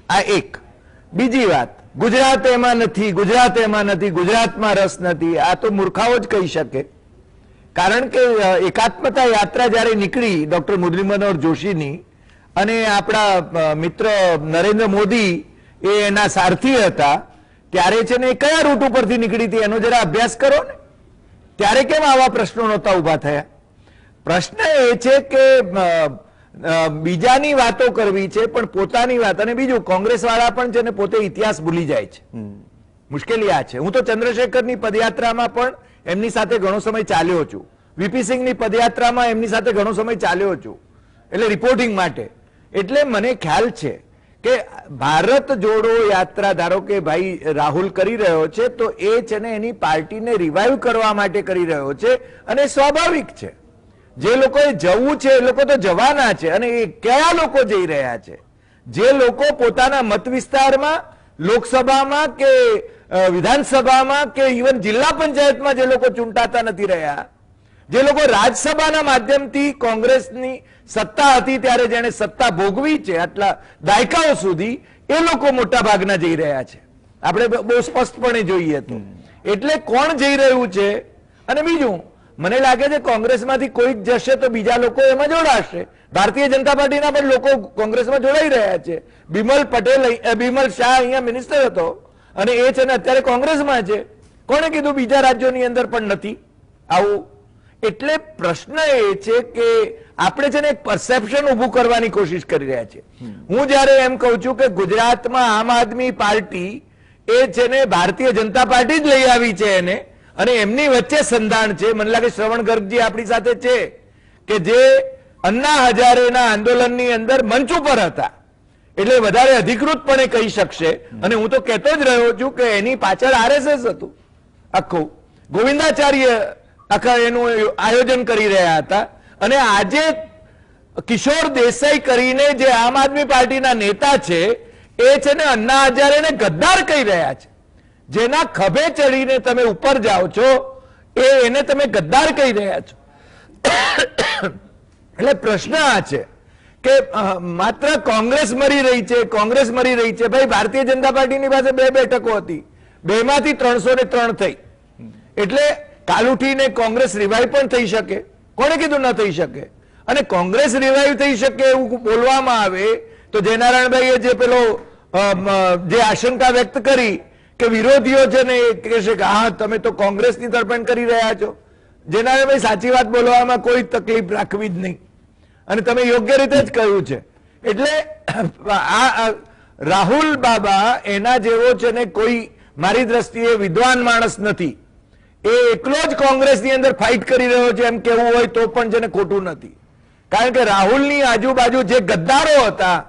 આ એક. બીજી વાત, ગુજરાત એમાં નથી, ગુજરાત એમાં નથી, ગુજરાતમાં રસ નથી, આ તો મૂર્ખાઓ જ કહી શકે. કારણ કે એકાત્મતા યાત્રા જ્યારે નીકળી ડોક્ટર મુરલી મનોહર જોશીની, અને આપણા મિત્ર નરેન્દ્ર મોદી એ એના સારથી હતા, ત્યારે છે ને એ કયા રૂટ ઉપરથી નીકળી હતી એનો જરા અભ્યાસ કરો ને. ત્યારે કેમ આવા પ્રશ્નો નહોતા ઉભા થયા? પ્રશ્ન એ છે કે બીજાની વાતો કરવી છે પણ પોતાની વાત. અને બીજું, કોંગ્રેસ વાળા પણ છે ને પોતે ઇતિહાસ ભૂલી જાય છે. મુશ્કેલી આ છે. હું તો ચંદ્રશેખરની પદયાત્રામાં પણ એમની સાથે ઘણો સમય ચાલ્યો છું, વીપી સિંહની પદયાત્રામાં એમની સાથે ઘણો સમય ચાલ્યો છું, એટલે રિપોર્ટિંગ માટે. એટલે મને ખ્યાલ છે કે ભારત જોડો યાત્રા ધારો કે ભાઈ રાહુલ કરી રહ્યો છે, તો એ છે ને એની પાર્ટીને રિવાઇવ કરવા માટે કરી રહ્યો છે, અને સ્વાભાવિક છે. જે લોકોએ જવું છે એ લોકો તો જવાના છે. અને એ કયા લોકો જઈ રહ્યા છે? જે લોકો પોતાના મત વિસ્તારમાં, લોકસભામાં કે વિધાનસભામાં કે ઇવન જિલ્લા પંચાયતમાં જે લોકો ચૂંટાતા નથી રહ્યા, જે લોકો રાજ્યસભાના માધ્યમથી કોંગ્રેસની સત્તા હતી ત્યારે જેને સત્તા ભોગવી છે આટલા દાયકાઓ સુધી, એ લોકો મોટા ભાગના જઈ રહ્યા છે. આપણે બહુ સ્પષ્ટપણે જોઈએ તો. એટલે કોણ જઈ રહ્યું છે? અને બીજું, મને લાગે છે કોંગ્રેસમાંથી કોઈક જશે તો બીજા લોકો એમાં જોડાશે. ભારતીય જનતા પાર્ટીના પણ લોકો કોંગ્રેસમાં જોડાઈ રહ્યા છે. બિમલ શાહ અહીંયા મિનિસ્ટર હતો અને એ છે ને અત્યારે કોંગ્રેસમાં છે. કોણે કીધું બીજા રાજ્યોની અંદર પણ નથી આવું? એટલે પ્રશ્ન એ છે કે આપણે છે ને એક પરસેપ્શન ઉભું કરવાની કોશિશ કરી રહ્યા છે. હું જયારે એમ કહું છું કે ગુજરાતમાં આમ આદમી પાર્ટી એ છે ને ભારતીય જનતા પાર્ટી જ લઈ આવી છે એને, અને એમની વચ્ચે સંધાન છે. મને લાગે શ્રવણ ગર્ગજી આપણી સાથે છે કે જે અન્ના હજારેના આંદોલનની અંદર મંચ ઉપર હતા, એટલે વધારે અધિકૃતપણે કહી શકશે. અને હું તો કહેતો જ રહ્યો છું કે એની પાછળ આરએસએસ હતું આખું, ગોવિંદાચાર્ય આખા એનું આયોજન કરી રહ્યા હતા. અને આજે કિશોર દેસાઈ કરીને જે આમ આદમી પાર્ટીના નેતા છે, એ છે ને અન્ના હજારેને ગદ્દાર કહી રહ્યા છે. જેના ખભે ચડીને તમે ઉપર જાઓ છો એને તમે ગદ્દાર કહી રહ્યા છો. એટલે પ્રશ્ન આ છે કે માત્ર કોંગ્રેસ મરી રહી છે, કોંગ્રેસ મરી રહી છે. ભાઈ, ભારતીય જનતા પાર્ટીની પાસે 2 બેઠકો હતી, 2 માંથી 303 થઈ. એટલે કાલ ઉઠીને કોંગ્રેસ રિવાઇવ પણ થઈ શકે. કોણે કીધું ન થઈ શકે? અને કોંગ્રેસ રિવાઇવ થઈ શકે એવું બોલવામાં આવે તો જયનારાયણભાઈએ જે પેલો જે આશંકા વ્યક્ત કરી કે વિરોધીઓ છે ને એ કહેશે કે હા તમે તો કોંગ્રેસની તરફેણ કરી રહ્યા છો. જયનારાયણભાઈ, સાચી વાત બોલવામાં કોઈ તકલીફ રાખવી જ નહીં, અને તમે યોગ્ય રીતે જ કહ્યું છે. એટલે આ રાહુલ બાબા એના જેવો છે ને કોઈ મારી દ્રષ્ટિએ વિદ્વાન માણસ નથી. એ એકલો જ કોંગ્રેસની અંદર ફાઇટ કરી રહ્યો છે એમ કેવું હોય તો પણ છે ને ખોટું નથી. કારણ કે રાહુલની આજુબાજુ જે ગદ્દારો હતા,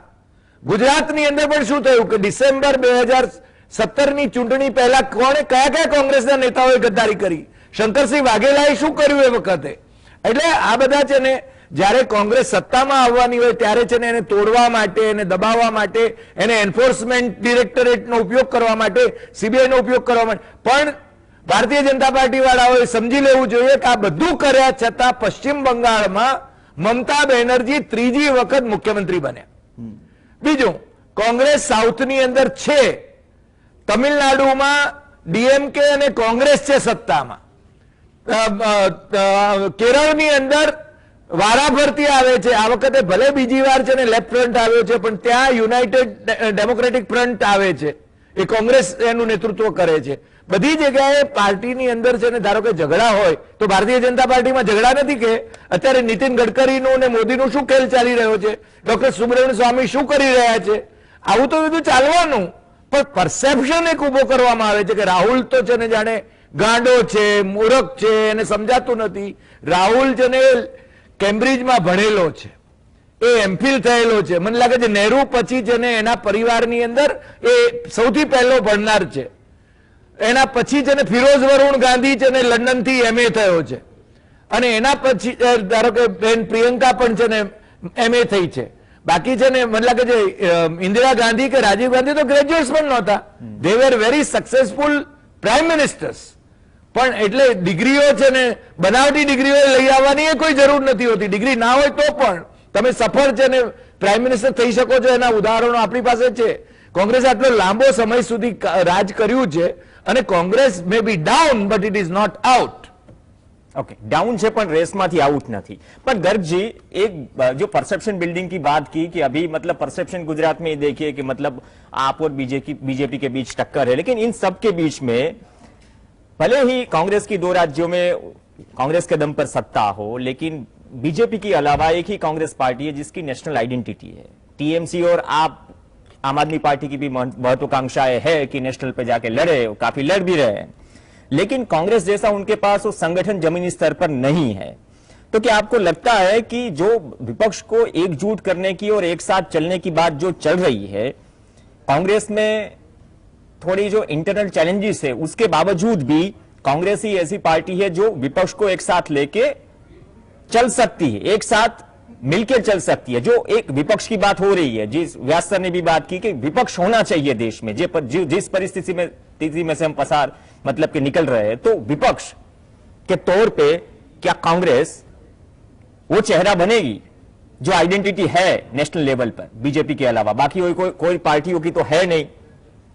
ગુજરાતની અંદર પણ શું થયું કે ડિસેમ્બર 2017ની ચૂંટણી પહેલા કોણે કયા કોંગ્રેસના નેતાઓએ ગદ્દારી કરી? શંકરસિંહ વાઘેલાએ શું કર્યું એ વખતે? એટલે આ બધા છે ને જ્યારે કોંગ્રેસ સત્તામાં આવવાની હોય ત્યારે છે ને એને તોડવા માટે, એને દબાવવા માટે, એને એન્ફોર્સમેન્ટ ડિરેક્ટરેટનો ઉપયોગ કરવા માટે, સીબીઆઈનો ઉપયોગ કરવા માટે. પણ ભારતીય જનતા પાર્ટી વાળાઓએ સમજી લેવું જોઈએ કે આ બધું કર્યા છતાં પશ્ચિમ બંગાળમાં મમતા બેનર્જી 3જી વખત મુખ્યમંત્રી બન્યા. બીજું, કોંગ્રેસ સાઉથની અંદર છે, તમિલનાડુમાં ડીએમકે અને કોંગ્રેસ છે સત્તામાં, કેરળની અંદર વારાફરતી આવે છે. આ વખતે ભલે બીજી વાર છે ને લેફ્ટ ફ્રન્ટ આવ્યો છે, પણ ત્યાં યુનાઇટેડ ડેમોક્રેટિક ફ્રન્ટ આવે છે, એ કોંગ્રેસ એનું નેતૃત્વ કરે છે. બધી જગ્યાએ પાર્ટીની અંદર છે ને ધારો કે ઝઘડા હોય તો ભારતીય જનતા પાર્ટીમાં ઝઘડા નથી કે અત્યારે નીતિન ગડકરીનું અને મોદીનું શું ખેલ ચાલી રહ્યો છે, ડોક્ટર સુબ્રમણ્ય સ્વામી શું કરી રહ્યા છે, આવું તો બધું ચાલવાનું. પણ પરસેપ્શન એક ઉભો કરવામાં આવે છે કે રાહુલ તો છે ને જાણે ગાંડો છે, મૂર્ખ છે, એને સમજાતું નથી. રાહુલ છે ને કેમ્બ્રિજમાં ભણેલો છે, એ એમફિલ થયેલો છે. મને લાગે છે નહેરુ પછી છે ને એના પરિવારની અંદર એ સૌથી પહેલો ભણનાર છે. એના પછી છે ને ફિરોઝ વરુણ ગાંધી છે ને લંડન થી એમએ થયો છે, અને એના પછી ધારો કે બેન પ્રિયંકા પણ છે ને એમએ થઈ છે. બાકી છે ને મને લાગે છે ઇન્દિરા ગાંધી કે રાજીવ ગાંધી તો ગ્રેજ્યુએટ્સ પણ નહોતા. They were very successful prime ministers. પણ એટલે ડિગ્રીઓ છે ને બનાવટી ડિગ્રીઓ લઈ આવવાની એ કોઈ જરૂર નથી હોતી. ડિગ્રી ના હોય તો પણ તમે સફળ છે ને પ્રાઇમ મિનિસ્ટર થઈ શકો છો. એના ઉદાહરણો આપણી પાસે છે. કોંગ્રેસ આટલો લાંબો સમય સુધી રાજ કર્યું છે, અને Congress may be down but it is not out. Okay, down से पण रेस में आउट नहीं. पर गर्ग जी, एक जो परसेप्शन बिल्डिंग की बात की कि अभी मतलब परसेप्शन गुजरात में देखिए कि मतलब आप और बीजेपी के बीच टक्कर है, लेकिन इन सब के बीच में भले ही कांग्रेस की 2 राज्यों में कांग्रेस के दम पर सत्ता हो, लेकिन बीजेपी के अलावा एक ही कांग्रेस पार्टी है जिसकी नेशनल आइडेंटिटी है. टीएमसी और आप आम आदमी पार्टी की भी महत्वाकांक्षाएं है कि नेशनल पे जाके लड़े, काफी लड़ भी रहे हैं, लेकिन कांग्रेस जैसा उनके पास वो संगठन जमीनी स्तर पर नहीं है. तो क्या आपको लगता है कि जो विपक्ष को एकजुट करने की और एक साथ चलने की बात जो चल रही है, कांग्रेस में थोड़ी जो इंटरनल चैलेंजेस है उसके बावजूद भी कांग्रेस ही ऐसी पार्टी है जो विपक्ष को एक साथ लेके चल सकती है, एक साथ मिलकर चल सकती है? जो एक विपक्ष की बात हो रही है, जिस व्यास सर ने भी बात की कि विपक्ष होना चाहिए देश में, जिस परिस्थिति में से हम पसार मतलब कि निकल रहे हैं, तो विपक्ष के तौर पे क्या कांग्रेस वो चेहरा बनेगी जो आइडेंटिटी है नेशनल लेवल पर बीजेपी के अलावा? बाकी कोई पार्टियों की तो है नहीं.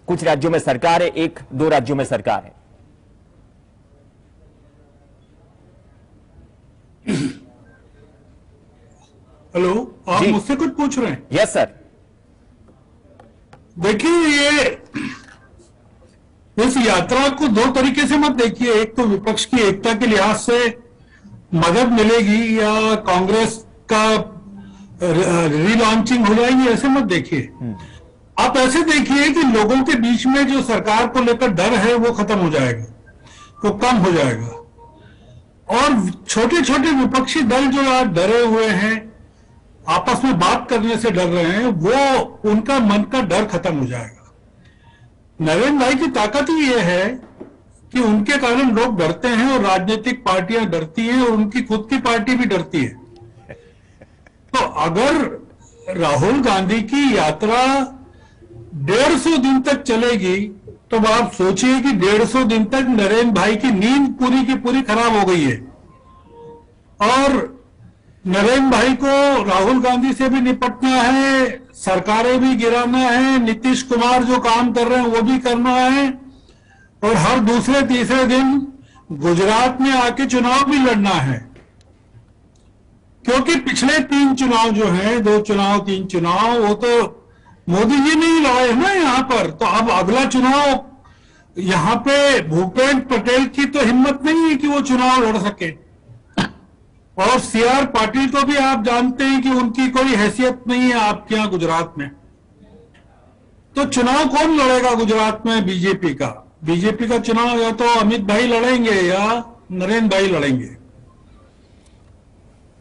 कुछ राज्यों में सरकार है, 1-2 राज्यों में सरकार है. हेलो, आप मुझसे कुछ पूछ रहे हैं? Yes sir. देखिए, इस यात्रा को 2 तरीके से मत देखिए. एक तो विपक्ष की एकता के लिहाज से मदद मिलेगी या कांग्रेस का रीलॉन्चिंग हो जाएगी, ऐसे मत देखिए. आप ऐसे देखिए कि लोगों के बीच में जो सरकार को लेकर डर है वो खत्म हो जाएगा, वो कम हो जाएगा. और छोटे छोटे विपक्षी दल जो आज डरे हुए हैं, आपस में बात करने से डर रहे हैं, वो उनका मन का डर खत्म हो जाएगा. नरेंद्र भाई की ताकत ही ये है कि उनके कारण लोग डरते हैं और राजनीतिक पार्टियां डरती हैं और उनकी खुद की पार्टी भी डरती है. तो अगर राहुल गांधी की यात्रा 150 दिन तक चलेगी तो आप सोचिए कि 150 दिन तक नरेंद्र भाई की नींद पूरी की पूरी खराब हो गई है. और नरेंद्र भाई को राहुल गांधी से भी निपटना है, सरकारें भी गिराना है, नीतीश कुमार जो काम कर रहे हैं वो भी करना है, और हर दूसरे तीसरे दिन गुजरात में आके चुनाव भी लड़ना है. क्योंकि पिछले 3 चुनाव जो हैं, 2 चुनाव 3 चुनाव, वो तो मोदी जी ने ही लड़ाए ना यहाँ पर. तो अब अगला चुनाव यहाँ पे भूपेंद्र पटेल की तो हिम्मत नहीं है कि वो चुनाव लड़ सके. और CR पाटिल को भी आप जानते हैं कि उनकी कोई हैसियत नहीं है आपके यहां गुजरात में. तो चुनाव कौन लड़ेगा गुजरात में? बीजेपी का. बीजेपी का चुनाव या तो अमित भाई लड़ेंगे या नरेंद्र भाई लड़ेंगे.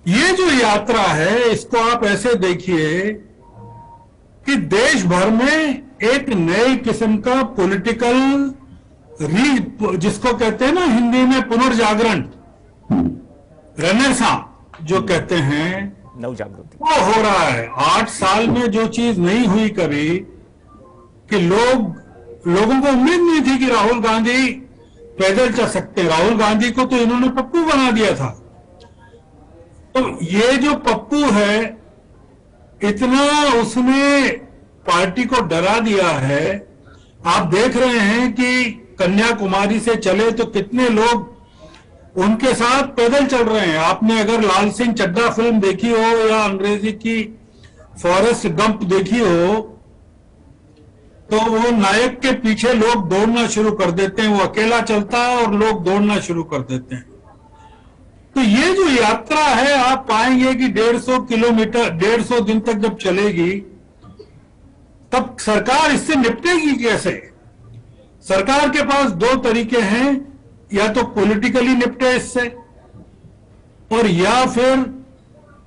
ये जो यात्रा है इसको आप ऐसे देखिए कि देश भर में एक नए किस्म का पॉलिटिकल जिसको कहते हैं ना हिंदी में पुनर्जागरण, रेनेसां जो कहते हैं, नवजागृति, वो हो रहा है. 8 साल में जो चीज नहीं हुई कभी, कि लोगों को उम्मीद नहीं थी कि राहुल गांधी पैदल चल सकते. राहुल गांधी को तो इन्होंने पप्पू बना दिया था. तो ये जो पप्पू है, इतना उसने पार्टी को डरा दिया है. आप देख रहे हैं कि कन्याकुमारी से चले तो कितने लोग उनके साथ पैदल चल रहे हैं। आपने अगर लाल सिंह चड्ढा फिल्म देखी हो या अंग्रेजी की फॉरेस्ट गंप देखी हो, तो वो नायक के पीछे लोग दौड़ना शुरू कर देते हैं। वो अकेला चलता है और लोग दौड़ना शुरू कर देते हैं। तो ये जो यात्रा है, आप पाएंगे कि 150 किलोमीटर 150 दिन तक जब चलेगी, तब सरकार इससे निपटेगी कैसे? सरकार के पास दो तरीके हैं, या तो पॉलिटिकली निपटे इससे, और या फिर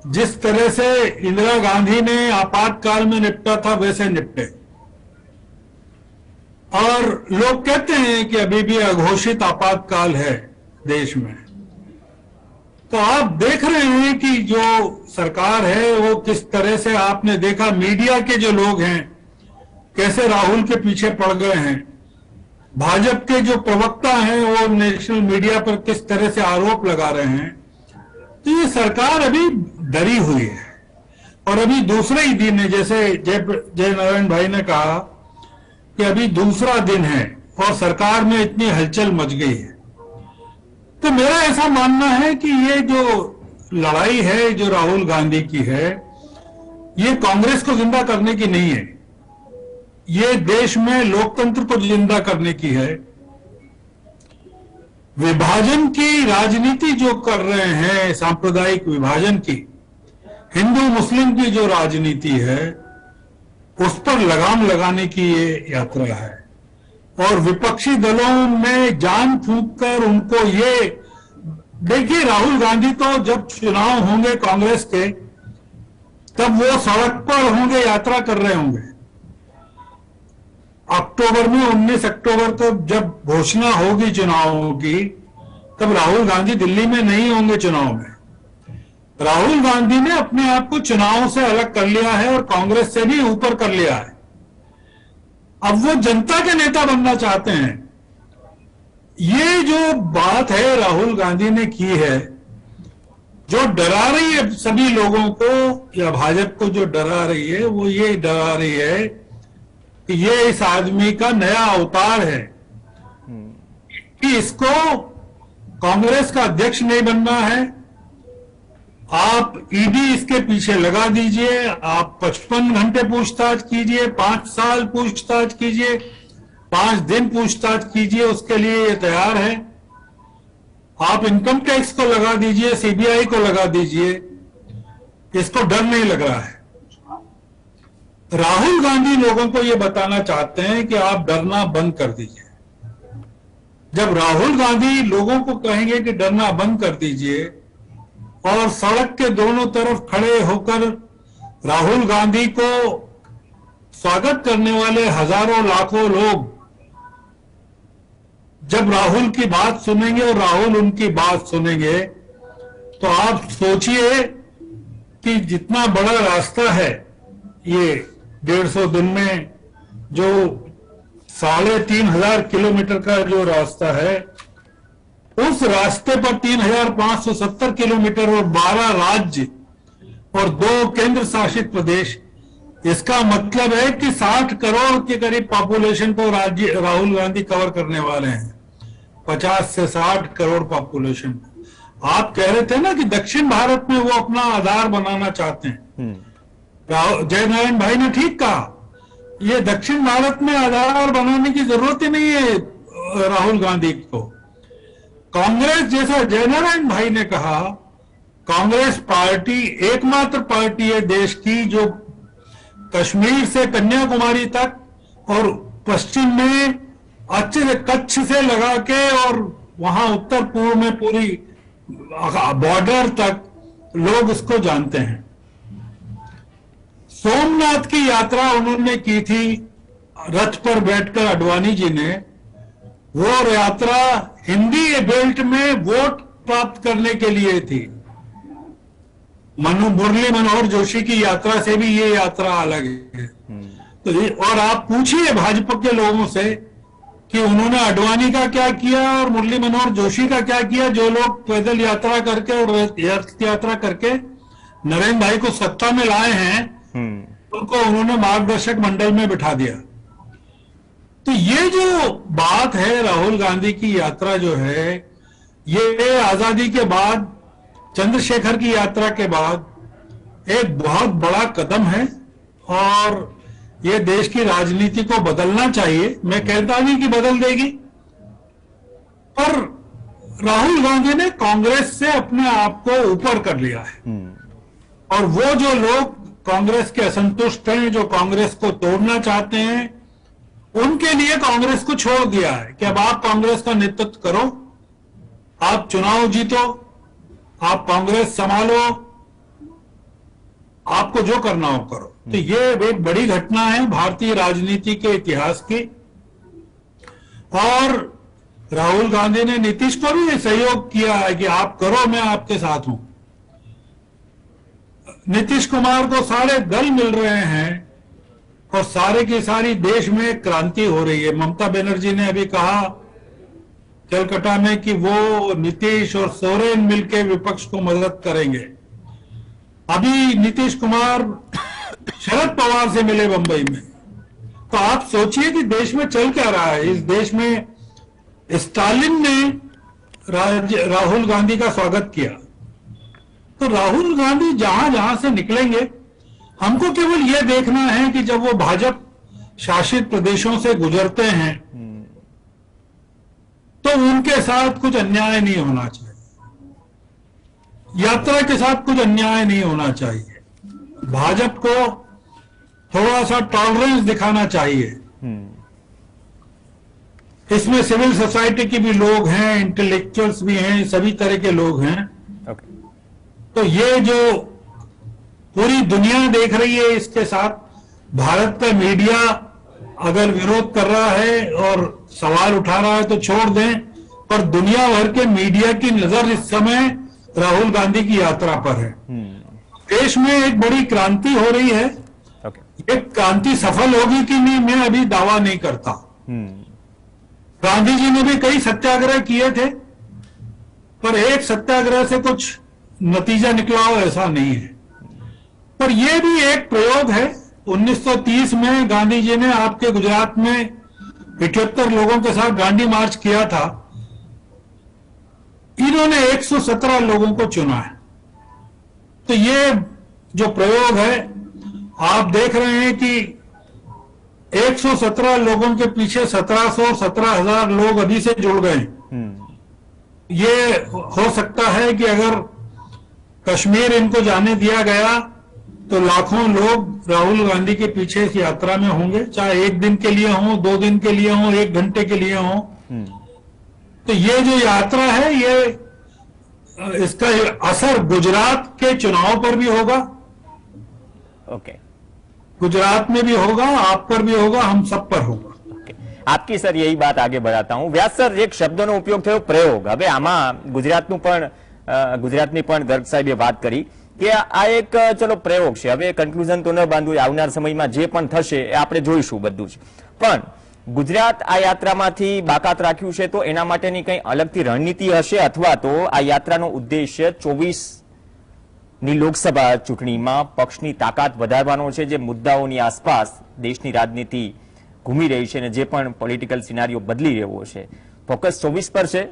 जिस तरह से इंदिरा गांधी ने आपातकाल में निपटा था वैसे निपटे। और लोग कहते हैं कि अभी भी अघोषित आपातकाल है देश में। तो आप देख रहे हैं कि जो सरकार है वो किस तरह से, आपने देखा मीडिया के जो लोग हैं कैसे राहुल के पीछे पड़ गए हैं। भाजपा के जो प्रवक्ता हैं वो नेशनल मीडिया पर किस तरह से आरोप लगा रहे हैं। तो ये सरकार अभी डरी हुई है। और अभी दूसरे ही दिन है, जैसे जय नारायण भाई ने कहा कि अभी दूसरा दिन है और सरकार में इतनी हलचल मच गई है। तो मेरा ऐसा मानना है कि ये जो लड़ाई है जो राहुल गांधी की है, ये कांग्रेस को जिंदा करने की नहीं है, ये देश में लोकतंत्र को जिंदा करने की है। विभाजन की राजनीति जो कर रहे हैं, सांप्रदायिक विभाजन की, हिंदू मुस्लिम की जो राजनीति है, उस पर लगाम लगाने की ये यात्रा है। और विपक्षी दलों में जान फूंक कर उनको ये, देखिए राहुल गांधी तो जब चुनाव होंगे कांग्रेस के, तब वो सड़क पर होंगे, यात्रा कर रहे होंगे। अक्टूबर में 19 अक्टूबर को जब घोषणा होगी चुनावों की, तब राहुल गांधी दिल्ली में नहीं होंगे चुनाव में। राहुल गांधी ने अपने आप को चुनाव से अलग कर लिया है और कांग्रेस से भी ऊपर कर लिया है। अब वो जनता के नेता बनना चाहते हैं। ये जो बात है राहुल गांधी ने की है, जो डरा रही है सभी लोगों को, या भाजपा को जो डरा रही है, वो ये डरा रही है कि ये इस आदमी का नया अवतार है कि इसको कांग्रेस का अध्यक्ष नहीं बनना है। आप ईडी इसके पीछे लगा दीजिए, आप 55 घंटे पूछताछ कीजिए, 5 साल पूछताछ कीजिए, 5 दिन पूछताछ कीजिए, उसके लिए ये तैयार है। आप इनकम टैक्स को लगा दीजिए, सीबीआई को लगा दीजिए, इसको डर नहीं लग रहा है। राहुल गांधी लोगों को ये बताना चाहते हैं कि आप डरना बंद कर दीजिए। जब राहुल गांधी लोगों को कहेंगे कि डरना बंद कर दीजिए, और सड़क के दोनों तरफ खड़े होकर राहुल गांधी को स्वागत करने वाले हजारों लाखों लोग जब राहुल की बात सुनेंगे और राहुल उनकी बात सुनेंगे, तो आप सोचिए कि जितना बड़ा रास्ता है ये 150 दिन में, जो 3500 किलोमीटर का जो रास्ता है, उस रास्ते पर 3570 किलोमीटर और 12 राज्य और 2 केंद्र शासित प्रदेश, इसका मतलब है कि 60 करोड़ के करीब पॉपुलेशन को राहुल गांधी कवर करने वाले हैं। 50 से 60 करोड़ पॉपुलेशन। आप कह रहे थे ना कि दक्षिण भारत में वो अपना आधार बनाना चाहते हैं। जय नारायण भाई ने ठीक कहा, ये दक्षिण भारत में आधार बनाने की जरूरत ही नहीं है राहुल गांधी को। कांग्रेस, जैसा जय नारायण भाई ने कहा, कांग्रेस पार्टी एकमात्र पार्टी है देश की जो कश्मीर से कन्याकुमारी तक और पश्चिम में अच्छे से कच्छ से लगा के और वहां उत्तर पूर्व में पूरी बॉर्डर तक लोग उसको जानते हैं। सोमनाथ की यात्रा उन्होंने की थी रथ पर बैठकर आडवाणी जी ने। वो यात्रा हिंदी बेल्ट में वोट प्राप्त करने के लिए थी। मुरली मनोहर जोशी की यात्रा से भी ये यात्रा अलग है। तो और आप पूछिए भाजपा के लोगों से कि उन्होंने आडवाणी का क्या किया और मुरली मनोहर जोशी का क्या किया। जो लोग पैदल यात्रा करके और रथ यात्रा करके नरेंद्र भाई को सत्ता में लाए हैं, उनको उन्होंने मार्गदर्शक मंडल में बिठा दिया। तो ये जो बात है राहुल गांधी की यात्रा जो है, ये आजादी के बाद चंद्रशेखर की यात्रा के बाद एक बहुत बड़ा कदम है और ये देश की राजनीति को बदलना चाहिए। मैं कहता नहीं कि बदल देगी, पर राहुल गांधी ने कांग्रेस से अपने आप को ऊपर कर लिया है और वो जो लोग कांग्रेस के असंतुष्ट हैं, जो कांग्रेस को तोड़ना चाहते हैं, उनके लिए कांग्रेस को छोड़ दिया है कि अब आप कांग्रेस का नेतृत्व करो, आप चुनाव जीतो, आप कांग्रेस संभालो, आपको जो करना हो करो। तो ये एक बड़ी घटना है भारतीय राजनीति के इतिहास की। और राहुल गांधी ने नीतीश को भी सहयोग किया है कि आप करो, मैं आपके साथ हूं। नीतीश कुमार को सारे दल मिल रहे हैं और सारे की सारी देश में क्रांति हो रही है। ममता बनर्जी ने अभी कहा कलकत्ता में कि वो नीतीश और सोरेन मिलकर विपक्ष को मदद करेंगे। अभी नीतीश कुमार शरद पवार से मिले बंबई में। तो आप सोचिए कि देश में चल क्या रहा है। इस देश में स्टालिन ने राहुल गांधी का स्वागत किया। तो राहुल गांधी जहां जहां से निकलेंगे, हमको केवल यह देखना है कि जब वो भाजपा शासित प्रदेशों से गुजरते हैं तो उनके साथ कुछ अन्याय नहीं होना चाहिए, यात्रा के साथ कुछ अन्याय नहीं होना चाहिए। भाजपा को थोड़ा सा टॉलरेंस दिखाना चाहिए। इसमें सिविल सोसाइटी के भी लोग हैं, इंटेलेक्चुअल्स भी हैं, सभी तरह के लोग हैं। तो ये जो पूरी दुनिया देख रही है, इसके साथ भारत का मीडिया अगर विरोध कर रहा है और सवाल उठा रहा है तो छोड़ दें, पर दुनिया भर के मीडिया की नजर इस समय राहुल गांधी की यात्रा पर है। देश में एक बड़ी क्रांति हो रही है। ये क्रांति सफल होगी कि नहीं, मैं अभी दावा नहीं करता। गांधी जी ने भी कई सत्याग्रह किए थे, पर एक सत्याग्रह से कुछ नतीजा निकला हो ऐसा नहीं है। पर यह भी एक प्रयोग है। 1930 में गांधी जी ने आपके गुजरात में 78 लोगों के साथ दांडी मार्च किया था। इन्होंने 117 लोगों को चुना है। तो ये जो प्रयोग है, आप देख रहे हैं कि 117 लोगों के पीछे 17,000 लोग अभी से जुड़ गए। ये हो सकता है कि अगर कश्मीर इनको जाने दिया गया तो लाखों लोग राहुल गांधी के पीछे इस यात्रा में होंगे, चाहे एक दिन के लिए हो, 2 दिन के लिए हो, 1 घंटे के लिए हो। तो ये जो यात्रा है, ये इसका असर गुजरात के चुनाव पर भी होगा। गुजरात में भी होगा, आप पर भी होगा, हम सब पर होगा। आपकी सर यही बात आगे बढ़ाता हूं। व्यास सर, एक शब्दનો ઉપયોગ થયો પ્રયોગ। હવે આમાં ગુજરાતની પણ ગર્ગ સાહેબે વાત કરી કે આ એક ચલો પ્રયોગ છે। હવે કન્ક્લુઝન તો ન બાંધવું, આવનાર સમયમાં જે પણ થશે એ આપણે જોઈશું બધું જ। પણ ગુજરાત આ યાત્રામાંથી બાકાત રાખ્યું છે તો એના માટેની કંઈ અલગથી રણનીતિ હશે, અથવા તો આ યાત્રાનો ઉદ્દેશ્ય 24ની લોકસભા ચૂંટણીમાં પક્ષની તાકાત વધારવાનો છે, જે મુદ્દાઓની આસપાસ દેશની રાજનીતિ ઘૂમી રહી છે અને જે પણ પોલિટિકલ સિનારીઓ બદલી રહ્યો છે, ફોકસ 24 પર છે?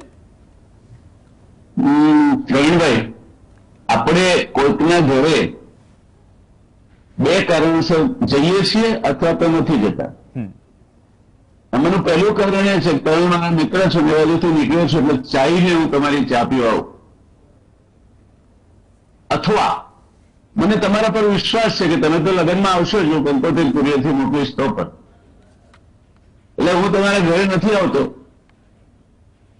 પ્રવીણભાઈ, આપણે કોઈકના ઘરે 2 કારણસર જઈએ છીએ અથવા તો નથી જતા। એમાંનું પહેલું કારણ એ છે કે તમે મારા મિત્ર છો, બે બાજુથી નીકળ્યો છો એટલે ચાહીને હું તમારી ચા પીવા આવું, અથવા મને તમારા પર વિશ્વાસ છે કે તમે તો લગ્નમાં આવશો જ, હું કંકોત્રી કુરિયરથી મોકલીશ તો પણ, એટલે હું તમારા ઘરે નથી આવતો,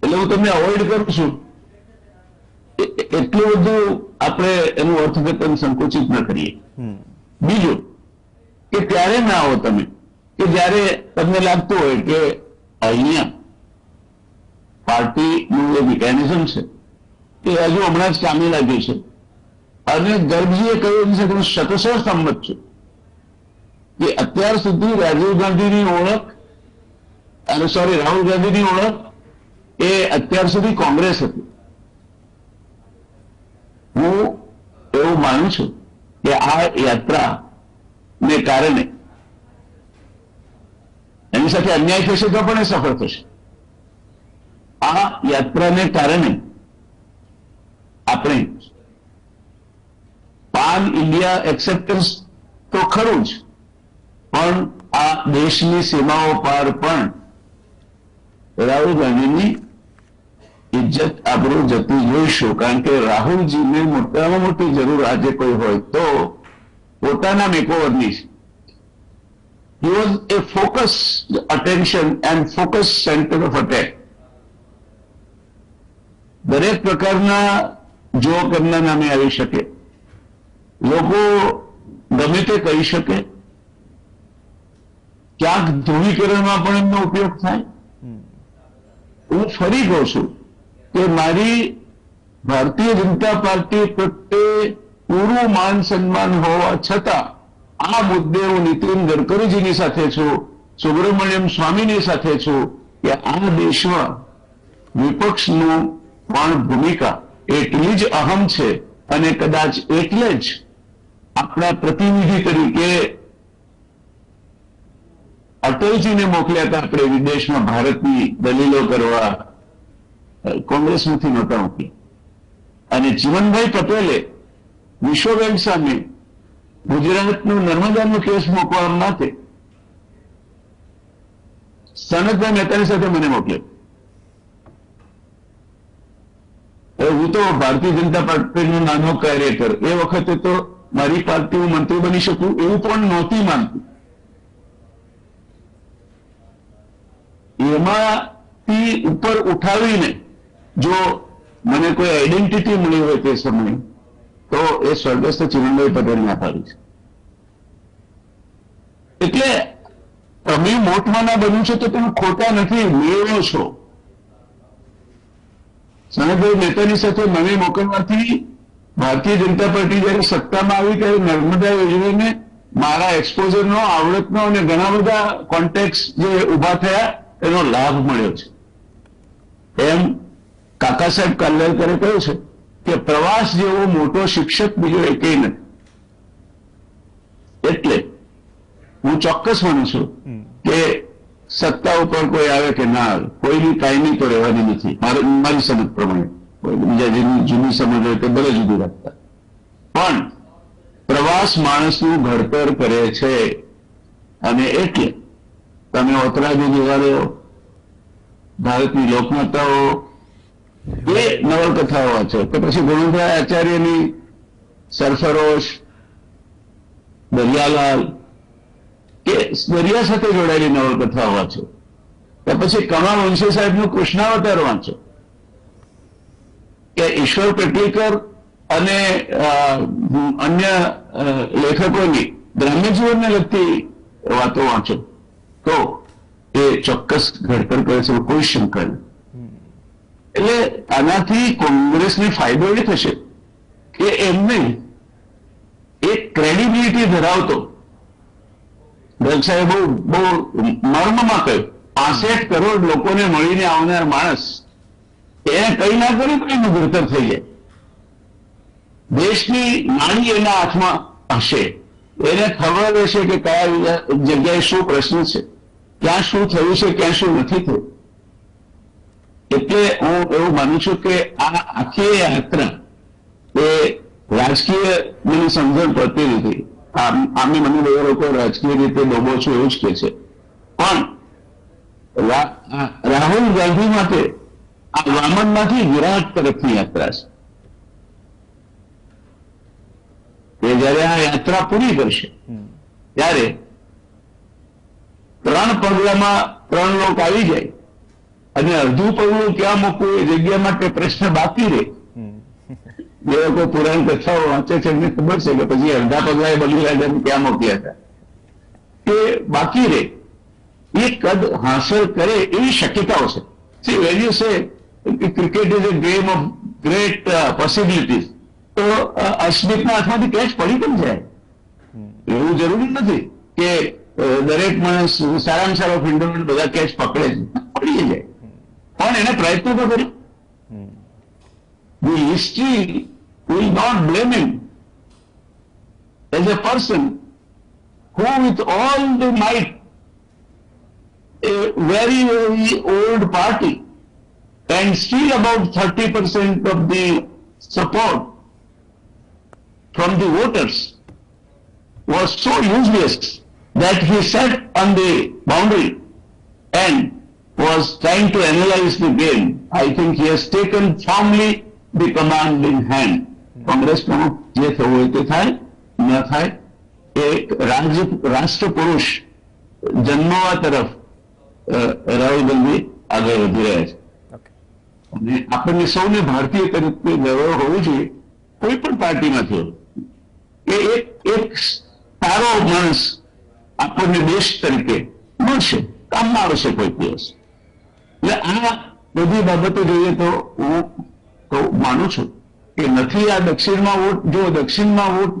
એટલે હું તમને અવોઇડ કરું છું। એટલું બધું આપણે એનું અર્થઘટન સંકુચિત ન કરીએ। બીજું કે ત્યારે ના આવો તમે કે જ્યારે તમને લાગતું હોય કે અહીંયા પાર્ટીનું જે મિકેનિઝમ છે એ હજુ હમણાં જ કામે લાગ્યું છે। અને ગર્ગજીએ કહ્યું છે કે હું શતશઃ સંમત છું કે અત્યાર સુધી રાજીવ ગાંધીની ઓળખ રાહુલ ગાંધીની ઓળખ એ અત્યાર સુધી કોંગ્રેસ હતી। હું એવું માનું છું કે આ યાત્રાને કારણે એની સાથે અન્યાય થશે તો પણ એ સફળ થશે। આ યાત્રાને કારણે આપણે પાન ઇન્ડિયા એક્સેપ્ટન્સ તો ખરું જ, પણ આ દેશની સીમાઓ પાર પણ રાહુલ ગાંધીની ઇજ્જત આબરૂ જતી જોઈશું. કારણ કે રાહુલજીને મોટામાં મોટી જરૂર આજે કોઈ હોય તો પોતાના મેકઓવરની છે. He was a focused attention and focused center of attack. દરેક પ્રકારના જોક એમના નામે આવી શકે, લોકો ગમે તે કહી શકે, ક્યાંક ધ્રુવીકરણમાં પણ એમનો ઉપયોગ થાય. હું ફરી કહું છું કે મારી ભારતીય જનતા પાર્ટી પ્રત્યે પૂરું માન સન્માન હોવા છતાં આ મુદ્દે હું નીતિન ગડકરીજીની સાથે છું, સુબ્રમણ્યમ સ્વામીની સાથે છું કે આ દેશમાં વિપક્ષનું પણ ભૂમિકા એટલી જ અહમ છે અને કદાચ એટલે જ આપણા પ્રતિનિધિ તરીકે અટલજીને મોકલ્યા હતા આપણે વિદેશમાં ભારતની દલીલો કરવા, કોંગ્રેસમાંથી નહોતા મોકલ્યા. અને જીવનભાઈ પટેલે વિશ્વ બેંક સામે ગુજરાતનું નર્મદાનો કેસ મૂકવા માટે સનતભાઈ મહેતાની સાથે મને મોકલ્યો. હું તો ભારતીય જનતા પાર્ટીનો નાનો કાર્યકર, એ વખતે તો મારી પાર્ટી હું મંત્રી બની શકું એવું પણ નહોતી માનતું. એમાંથી ઉપર ઉઠાવીને જો મને કોઈ આઈડેન્ટિટી મળી હોય તે સમયે તો એ સ્વર્ગસ્થ ચિમનભાઈ પટેલને આભારી છે. એટલે તમે મોટમાના બન્યું છે તો તમે ખોટા નથી, મેળવો છો. સનતભાઈ મહેતાની સાથે મને મોકલવાથી ભારતીય જનતા પાર્ટી જયારે સત્તામાં આવી ત્યારે નર્મદા યોજનાને મારા એક્સપોઝરનો, આવડતનો અને ઘણા બધા કોન્ટેક્ટ જે ઉભા થયા એનો લાભ મળ્યો છે. એમ કાકા સાહેબ કાલ્યાલકરે કહ્યું છે કે પ્રવાસ જેવો મોટો શિક્ષક બીજો એકેય નથી. એટલે હું ચોક્કસ માનું છું કે સત્તા ઉપર કોઈ આવે કે ના આવે, કોઈની કાયમી તો રહેવાની નથી. મારી સમજ પ્રમાણે બીજા જેની જૂની સમજ હોય તો ભલે જુદી રાખતા, પણ પ્રવાસ માણસનું ઘડતર કરે છે. અને એટલે તમે ઓતરાજી દિવાળો, ભારતની લોકમાતાઓ, એ નવલકથાઓ વાંચો તો પછી ગુણવંતરાય આચાર્યની સરફરોશ, દરિયાલાલ કે દરિયા સાથે જોડાયેલી નવલકથાઓ વાંચો, કે પછી કમા વંશી સાહેબનું કૃષ્ણાવતાર વાંચો, કે ઈશ્વર પેટલીકર અને અન્ય લેખકોની ગ્રામ્ય જીવનને લગતી વાતો વાંચો તો એ ચોક્કસ ઘડતર કરે છે, કોઈ શંકા નહીં. એટલે આનાથી કોંગ્રેસને ફાયદો એ થશે કે એમને એક ક્રેડિબિલિટી ધરાવતો, ગર્ગ સાહેબ બહુ મર્મમાં કહ્યું, 65 કરોડ લોકોને મળીને આવનાર માણસ એને કઈ ના કરી પણ એનું ઘડતર થઈ જાય. દેશની નાણી એના હાથમાં હશે, એને ખબર હશે કે કયા જગ્યાએ શું પ્રશ્ન છે, ક્યાં શું થયું છે, ક્યાં શું નથી થયું. એટલે હું એવું માનું છું કે આ આખી યાત્રા એ રાજકીય મને સમજણ પડતી નથી. આમે મને બે લોકો રાજકીય રીતે ડોબો છું એવું જ કે છે, પણ રાહુલ ગાંધી માટે આ વામનમાંથી વિરાટ તરફની યાત્રા છે. એ જયારે આ યાત્રા પૂરી કરશે ત્યારે 3 પગલામાં 3 લોકો આવી જાય અને અડધું પગલું ક્યાં મૂકવું એ જગ્યા માટે પ્રશ્ન બાકી રહે. જે લોકો પુરાણ કથાઓ વાંચે છે એમને ખબર છે કે પછી અડધા પગલા એ બલિરાજાને ક્યાં મૂક્યા હતા એ બાકી રહે. એ કદ હાંસલ કરે એવી શક્યતાઓ છે. C when you say cricket is a game of great possibilities, તો અસ્મિતના હાથમાંથી કેચ પડી પણ જાય. એવું જરૂરી નથી કે દરેક માણસ સારામાં સારો ફિલ્ડર બધા કેચ પકડે છે, પડી જાય, પણ એને પ્રયત્ન તો કરી. The history will not blame him as a person who with all the might, a very, very old party and still about 30% of the support from the voters was so useless that he sat on the boundary and was trying to analyze the game. I think he has taken firmly the command in hand. Congress પ્રમુખ જે થવું હોય તે થાય, ન થાય. એક રાષ્ટ્ર પુરુષ જન્મવા તરફ રાહુલ ગાંધી આગળ વધી રહ્યા છે. અને આપણને સૌને ભારતીય તરીકે ગૌરવ હોવું જોઈએ, કોઈ પણ પાર્ટીમાંથી હોય, એ એક સારો માણસ આપણને દેશ તરીકે મળશે, કામમાં આવશે કોઈ દિવસ. એટલે આ બધી બાબતો જોઈએ તો હું તો માનું છું કે નથી આ દક્ષિણમાં વોટ, જો દક્ષિણમાં વોટ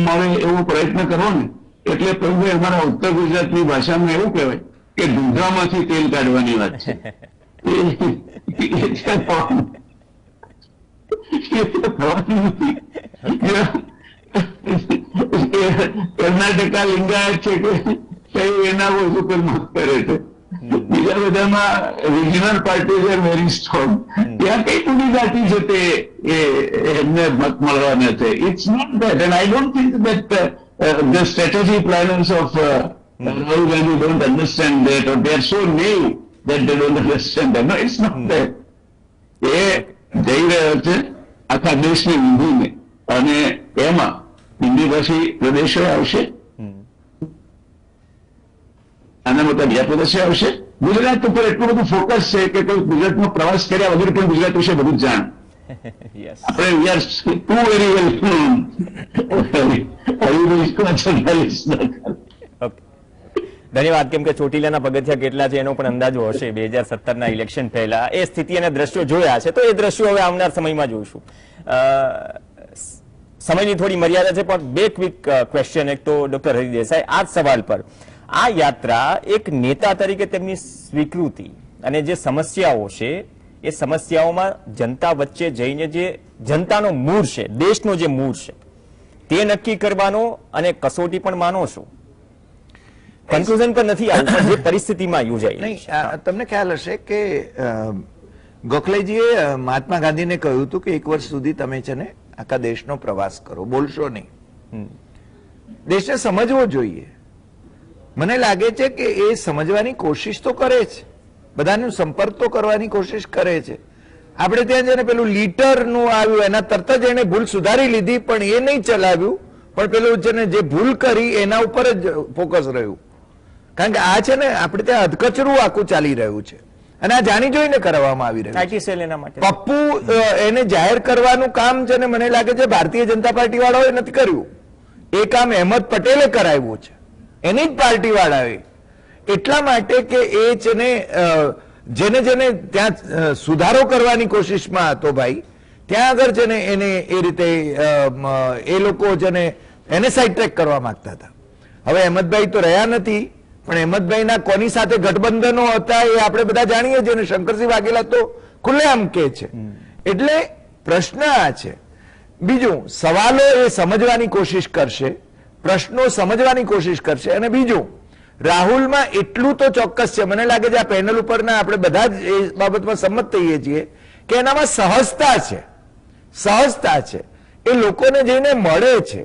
મળે એવો પ્રયત્ન કરવો ને, એટલે પ્રભુ અમારા ઉત્તર ગુજરાતની ભાષામાં એવું કહેવાય કે ઢૂંઢામાંથી તેલ કાઢવાની વાત છે. કર્ણાટકા લિંગાયત છે કે કઈ એના ઉપર મત કરે છે. બીજા બધામાં regional parties are very strong. ત્યાં કઈ ટૂંકી જાતિ છે તે એમને મત મળવાના છે. It's not that, and I don't think that the strategy planners of Rahul Gandhi don't understand that, or they are so naive that they don't understand that. No, it's not that. એ જઈ રહ્યો છે આખા દેશને ઊંધીને, અને એમાં હિન્દી ભાષી પ્રદેશો આવશે, નાના મોટા બીજા પ્રદેશો આવશે. ગુજરાત ઉપર એટલું બધું ફોકસ છે કે કોઈ ગુજરાતમાં પ્રવાસ કર્યા વગર પણ ગુજરાત વિશે બધું જ જાણ. આપણે we are to very well ધન્યવાદ. કેમ કે ચોટીલાના પગથિયા કેટલા છે એનો પણ અંદાજો હશે 2017ના ઇલેક્શન પહેલા. એ સ્થિતિ અને દ્રશ્યો જોયા છે, તો એ દ્રશ્યો હવે આવનાર સમયમાં જોઈશું. સમયની થોડી મર્યાદા છે, પણ બે ક્વિક ક્વેશ્ચન. એક તો ડોક્ટર હરિ દેસાઈ, આ જ સવાલ પર, આ યાત્રા એક નેતા તરીકે તેમની સ્વીકૃતિ અને જે સમસ્યાઓ છે એ સમસ્યાઓમાં જનતા વચ્ચે જઈને જે જનતાનો મૂળ છે, દેશનો જે મૂળ છે, તે નક્કી કરવાનો અને કસોટી પણ માનો છો? કન્ક્લુઝન પર નથી આવ્યું, પણ જે પરિસ્થિતિમાં યોજાઈ નહીં. તમને ખ્યાલ હશે કે ગોખલેજીએ મહાત્મા ગાંધીને કહ્યું હતું કે 1 વર્ષ સુધી તમે છે ને આખા દેશનો પ્રવાસ કરો, બોલશો નહીં. દેશને સમજવો જોઈએ. મને લાગે છે કે એ સમજવાની કોશિશ તો કરે છે, બધાનો સંપર્ક તો કરવાની કોશિશ કરે છે. આપણે ત્યાં જઈને પેલું લીટરનું આવ્યું, એના તરત જ એને ભૂલ સુધારી લીધી, પણ એ નહીં ચલાવ્યું, પણ પેલું છે ને જે ભૂલ કરી એના ઉપર જ ફોકસ રહ્યું. કારણ કે આ છે ને આપણે ત્યાં અધકચરું આખું ચાલી રહ્યું છે, અને આ જાણી જોઈને કરવામાં આવી રહ્યું આઈટી સેલ એના માટે. પપ્પુ એને જાહેર કરવાનું કામ છે ને મને લાગે છે ભારતીય જનતા પાર્ટી વાળાઓએ નથી કર્યું. એ કામ અહેમદ પટેલે કરાવ્યું છે, એની જ પાર્ટી વાળાએ. એટલા માટે કે એ છે ને જેને જેને ત્યાં સુધારો કરવાની કોશિશમાં હતો ભાઈ, ત્યાં આગળ છે ને એને એ રીતે એ લોકો છે ને એને સાઈડ ટ્રેક કરવા માંગતા હતા. હવે અહેમદભાઈ તો રહ્યા નથી, પણ અહેમદભાઈના કોની સાથે ગઠબંધનો હતા એ આપણે બધા જાણીએ છીએ, અને શંકરસિંહ વાઘેલા તો ખુલ્લેઆમ કહે છે. એટલે પ્રશ્ન આ છે. બીજું, સવાલો એ સમજવાની કોશિશ કરશે, પ્રશ્નો સમજવાની કોશિશ કરશે. અને બીજું, રાહુલમાં એટલું તો ચોક્કસ છે, મને લાગે છે આ પેનલ ઉપરના આપણે બધા જ એ બાબતમાં સંમત થઈએ છીએ કે એનામાં સહજતા છે. સહજતા છે, એ લોકોને જઈને મળે છે.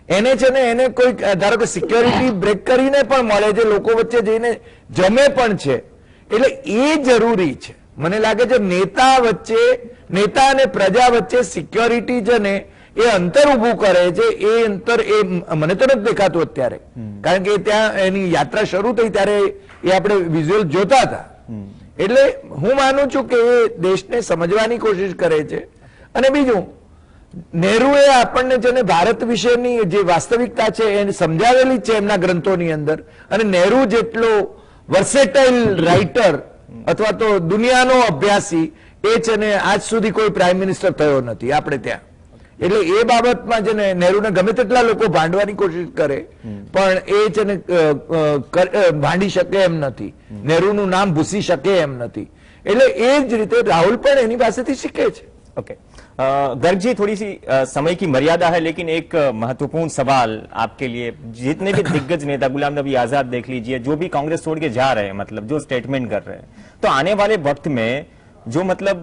એને છે ને એને કોઈ ધારો કે સિક્યોરિટી બ્રેક કરીને પણ મળે છે, લોકો વચ્ચે જઈને જમે પણ છે. એટલે એ જરૂરી છે. મને લાગે છે નેતા વચ્ચે, નેતા અને પ્રજા વચ્ચે સિક્યોરિટી છે ને એ અંતર ઉભું કરે છે. એ અંતર એ મને તો નથી દેખાતું અત્યારે, કારણ કે ત્યાં એની યાત્રા શરૂ થઈ ત્યારે એ આપણે વિઝ્યુઅલ જોતા હતા. એટલે હું માનું છું કે એ દેશને સમજવાની કોશિશ કરે છે. અને બીજું, નહેરુએ આપણને છે ને ભારત વિશેની જે વાસ્તવિકતા છે એને સમજાવેલી છે એમના ગ્રંથોની અંદર. અને નહેરુ જેટલો વર્સેટાઇલ રાઇટર અથવા તો દુનિયાનો અભ્યાસી એ છે ને આજ સુધી કોઈ પ્રાઇમ મિનિસ્ટર થયો નથી આપણે ત્યાં. એટલે એ બાબતમાં છે ને નહેરુને ગમે તેટલા લોકો ભાંડવાની કોશિશ કરે પણ એ છે ને ભાંડી શકે એમ નથી, નહેરુનું નામ ભૂસી શકે એમ નથી. એટલે એ જ રીતે રાहुल પણ એની પાસેથી શીખે છે. ओके गर्ग जी, थोड़ी सी समय की मर्यादा है, लेकिन एक महत्वपूर्ण सवाल आपके लिए. जितने भी दिग्गज नेता, गुलाम नबी आजाद देख लीजिए, जो भी कांग्रेस छोड़ के जा रहे हैं, मतलब जो स्टेटमेंट कर रहे हैं, तो आने वाले वक्त में जो मतलब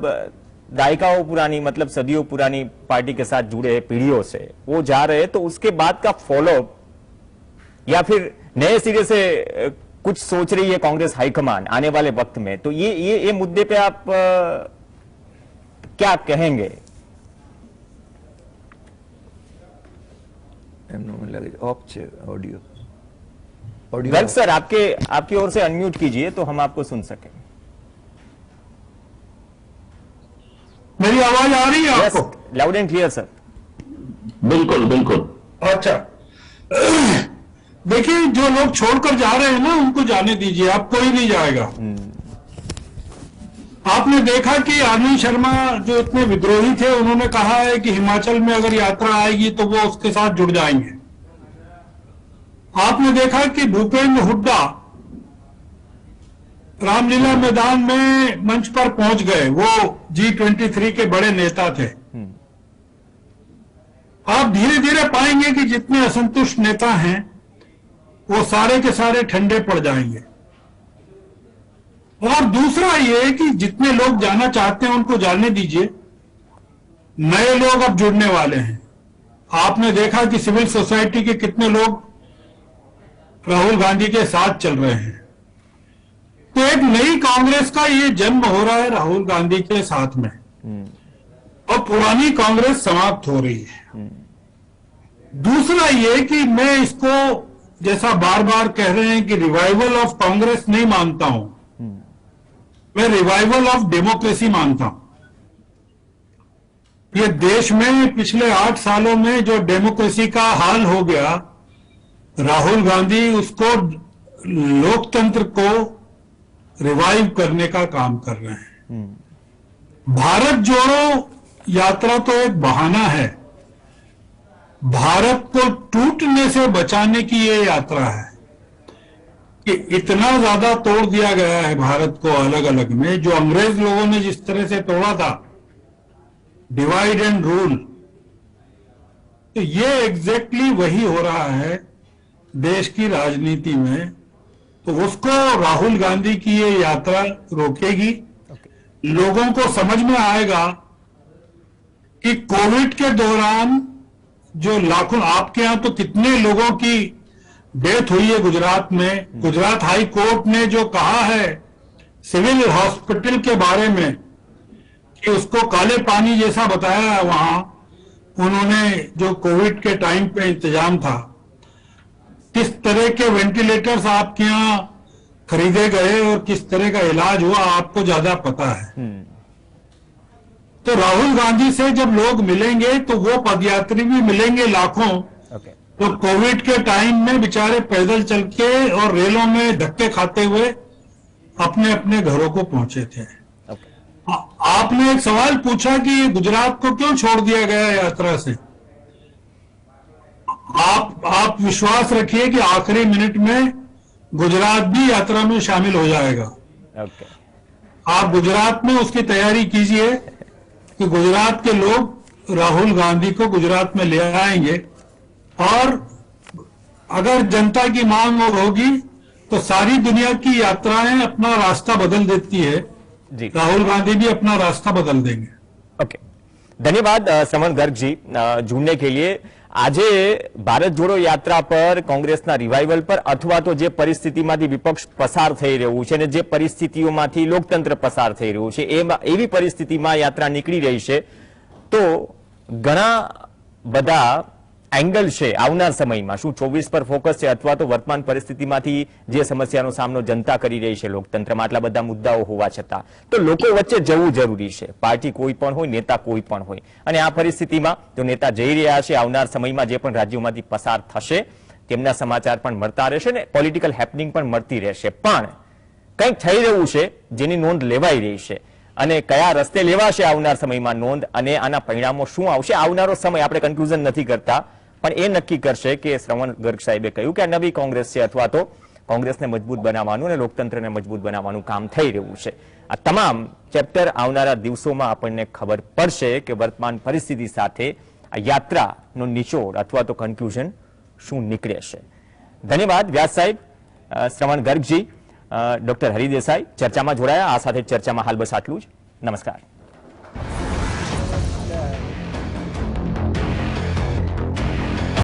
दायकाओं पुरानी मतलब सदियों पुरानी पार्टी के साथ जुड़े हैं, पीढ़ियों से वो जा रहे हैं, तो उसके बाद का फॉलोअप या फिर नए सिरे से कुछ सोच रही है कांग्रेस हाईकमान आने वाले वक्त में, तो ये मुद्दे पे आप क्या कहेंगे? ऑडियो गर्ग सर, आपकी ओर से अनम्यूट कीजिए तो हम आपको सुन सकें। मेरी आवाज आ रही है आपको? Loud and clear sir. बिल्कुल बिल्कुल। अच्छा, देखिए जो लोग छोड़कर जा रहे हैं ना उनको जाने दीजिए, अब कोई नहीं जाएगा। आपने देखा कि आनंद शर्मा जो इतने विद्रोही थे उन्होंने कहा है कि हिमाचल में अगर यात्रा आएगी तो वो उसके साथ जुड़ जाएंगे। आपने देखा कि भूपेंद्र हुड्डा रामलीला मैदान में मंच पर पहुंच गए, वो G23 के बड़े नेता थे। आप धीरे धीरे पाएंगे कि जितने असंतुष्ट नेता हैं वो सारे के सारे ठंडे पड़ जाएंगे। और दूसरा ये कि जितने लोग जाना चाहते हैं उनको जाने दीजिए, नए लोग अब जुड़ने वाले हैं। आपने देखा कि सिविल सोसाइटी के कितने लोग राहुल गांधी के साथ चल रहे हैं। तो एक नई कांग्रेस का ये जन्म हो रहा है राहुल गांधी के साथ में, और पुरानी कांग्रेस समाप्त हो रही है। दूसरा ये कि मैं इसको जैसा बार बार कह रहे हैं कि रिवाइवल ऑफ कांग्रेस नहीं मानता हूं, मैं रिवाइवल ऑफ डेमोक्रेसी मानता हूं। ये देश में पिछले 8 सालों में जो डेमोक्रेसी का हाल हो गया, राहुल गांधी उसको लोकतंत्र को रिवाइव करने का काम कर रहे हैं। भारत जोड़ो यात्रा तो एक बहाना है, भारत को टूटने से बचाने की ये यात्रा है कि इतना ज्यादा तोड़ दिया गया है भारत को अलग अलग में, जो अंग्रेज लोगों ने जिस तरह से तोड़ा था, डिवाइड एंड रूल, तो ये एग्जैक्टली वही हो रहा है देश की राजनीति में। तो उसको राहुल गांधी की ये यात्रा रोकेगी। लोगों को समझ में आएगा कि कोविड के दौरान जो लाखों, आपके यहां तो कितने लोगों की डेथ हुई है गुजरात में, गुजरात हाई कोर्ट ने जो कहा है सिविल हॉस्पिटल के बारे में कि उसको काले पानी जैसा बताया है, वहां उन्होंने जो कोविड के टाइम पे इंतजाम था, किस तरह के वेंटिलेटर्स आपके यहां खरीदे गए और किस तरह का इलाज हुआ, आपको ज्यादा पता है। तो राहुल गांधी से जब लोग मिलेंगे तो वो पदयात्री भी मिलेंगे लाखों, तो कोविड के टाइम में बेचारे पैदल चल के और रेलों में धक्के खाते हुए अपने अपने घरों को पहुंचे थे। आपने एक सवाल पूछा कि गुजरात को क्यों छोड़ दिया गया यात्रा से। आप विश्वास रखिए कि आखिरी मिनट में गुजरात भी यात्रा में शामिल हो जाएगा। आप गुजरात में उसकी तैयारी कीजिए कि गुजरात के लोग राहुल गांधी को गुजरात में ले आएंगे, और अगर जनता की मांग होगी तो सारी दुनिया की यात्राएं अपना रास्ता बदल देती है, राहुल गांधी भी अपना रास्ता बदल देंगे। ओके, धन्यवाद श्रवण गर्ग जी जुड़ने के लिए। આજે ભારત જોડો યાત્રા પર કોંગ્રેસના રિવાઇવલ પર અથવા તો જે પરિસ્થિતિમાંથી વિપક્ષ પસાર થઈ રહ્યું છે અને જે પરિસ્થિતિઓમાંથી લોકતંત્ર પસાર થઈ રહ્યું છે, એવી પરિસ્થિતિમાં યાત્રા નીકળી રહી છે, તો ઘણા બધા એંગલ છે આવનાર સમયમાં, શું 24 પર ફોકસ છે અથવા તો વર્તમાન પરિસ્થિતિમાંથી જે સમસ્યાનો સામનો જનતા કરી રહી છે લોકતંત્રમાં, આટલા બધા મુદ્દાઓ હોવા છતાં તો લોકો વચ્ચે જવું જરૂરી છે। પાર્ટી કોઈ પણ હોય, નેતા કોઈ પણ હોય, અને આ પરિસ્થિતિમાં જો નેતા જઈ રહ્યા છે, આવનાર સમયમાં જે પણ રાજ્યોમાંથી પસાર થશે તેમના સમાચાર પણ મળતા રહેશે ને પોલિટિકલ હેપનિંગ પણ મળતી રહેશે, પણ કંઈક થઈ રહ્યું છે જેની નોંધ લેવાઈ રહી છે, અને કયા રસ્તે લેવાશે આવનાર સમયમાં નોંધ, અને આના પરિણામો શું આવશે આવનારો સમય આપણે કન્ક્લુઝન નથી કરતા, પણ એ નક્કી કરશે કે શ્રવણ ગર્ગ સાહેબે કહ્યું કે આ નવી કોંગ્રેસ છે અથવા તો કોંગ્રેસને મજબૂત બનાવવાનું અને લોકતંત્રને મજબૂત બનાવવાનું કામ થઈ રહ્યું છે। આ તમામ ચેપ્ટર આવનારા દિવસોમાં આપણને ખબર પડશે કે વર્તમાન પરિસ્થિતિ સાથે આ યાત્રાનો નિચોડ અથવા તો કન્ક્લુઝન શું નીકળે છે। ધન્યવાદ વ્યાસ સાહેબ, શ્રવણ ગર્ગજી, ડોક્ટર હરિદેસાઈ ચર્ચામાં જોડાયા। આ સાથે ચર્ચામાં હાલ બસ આટલું જ। નમસ્કાર।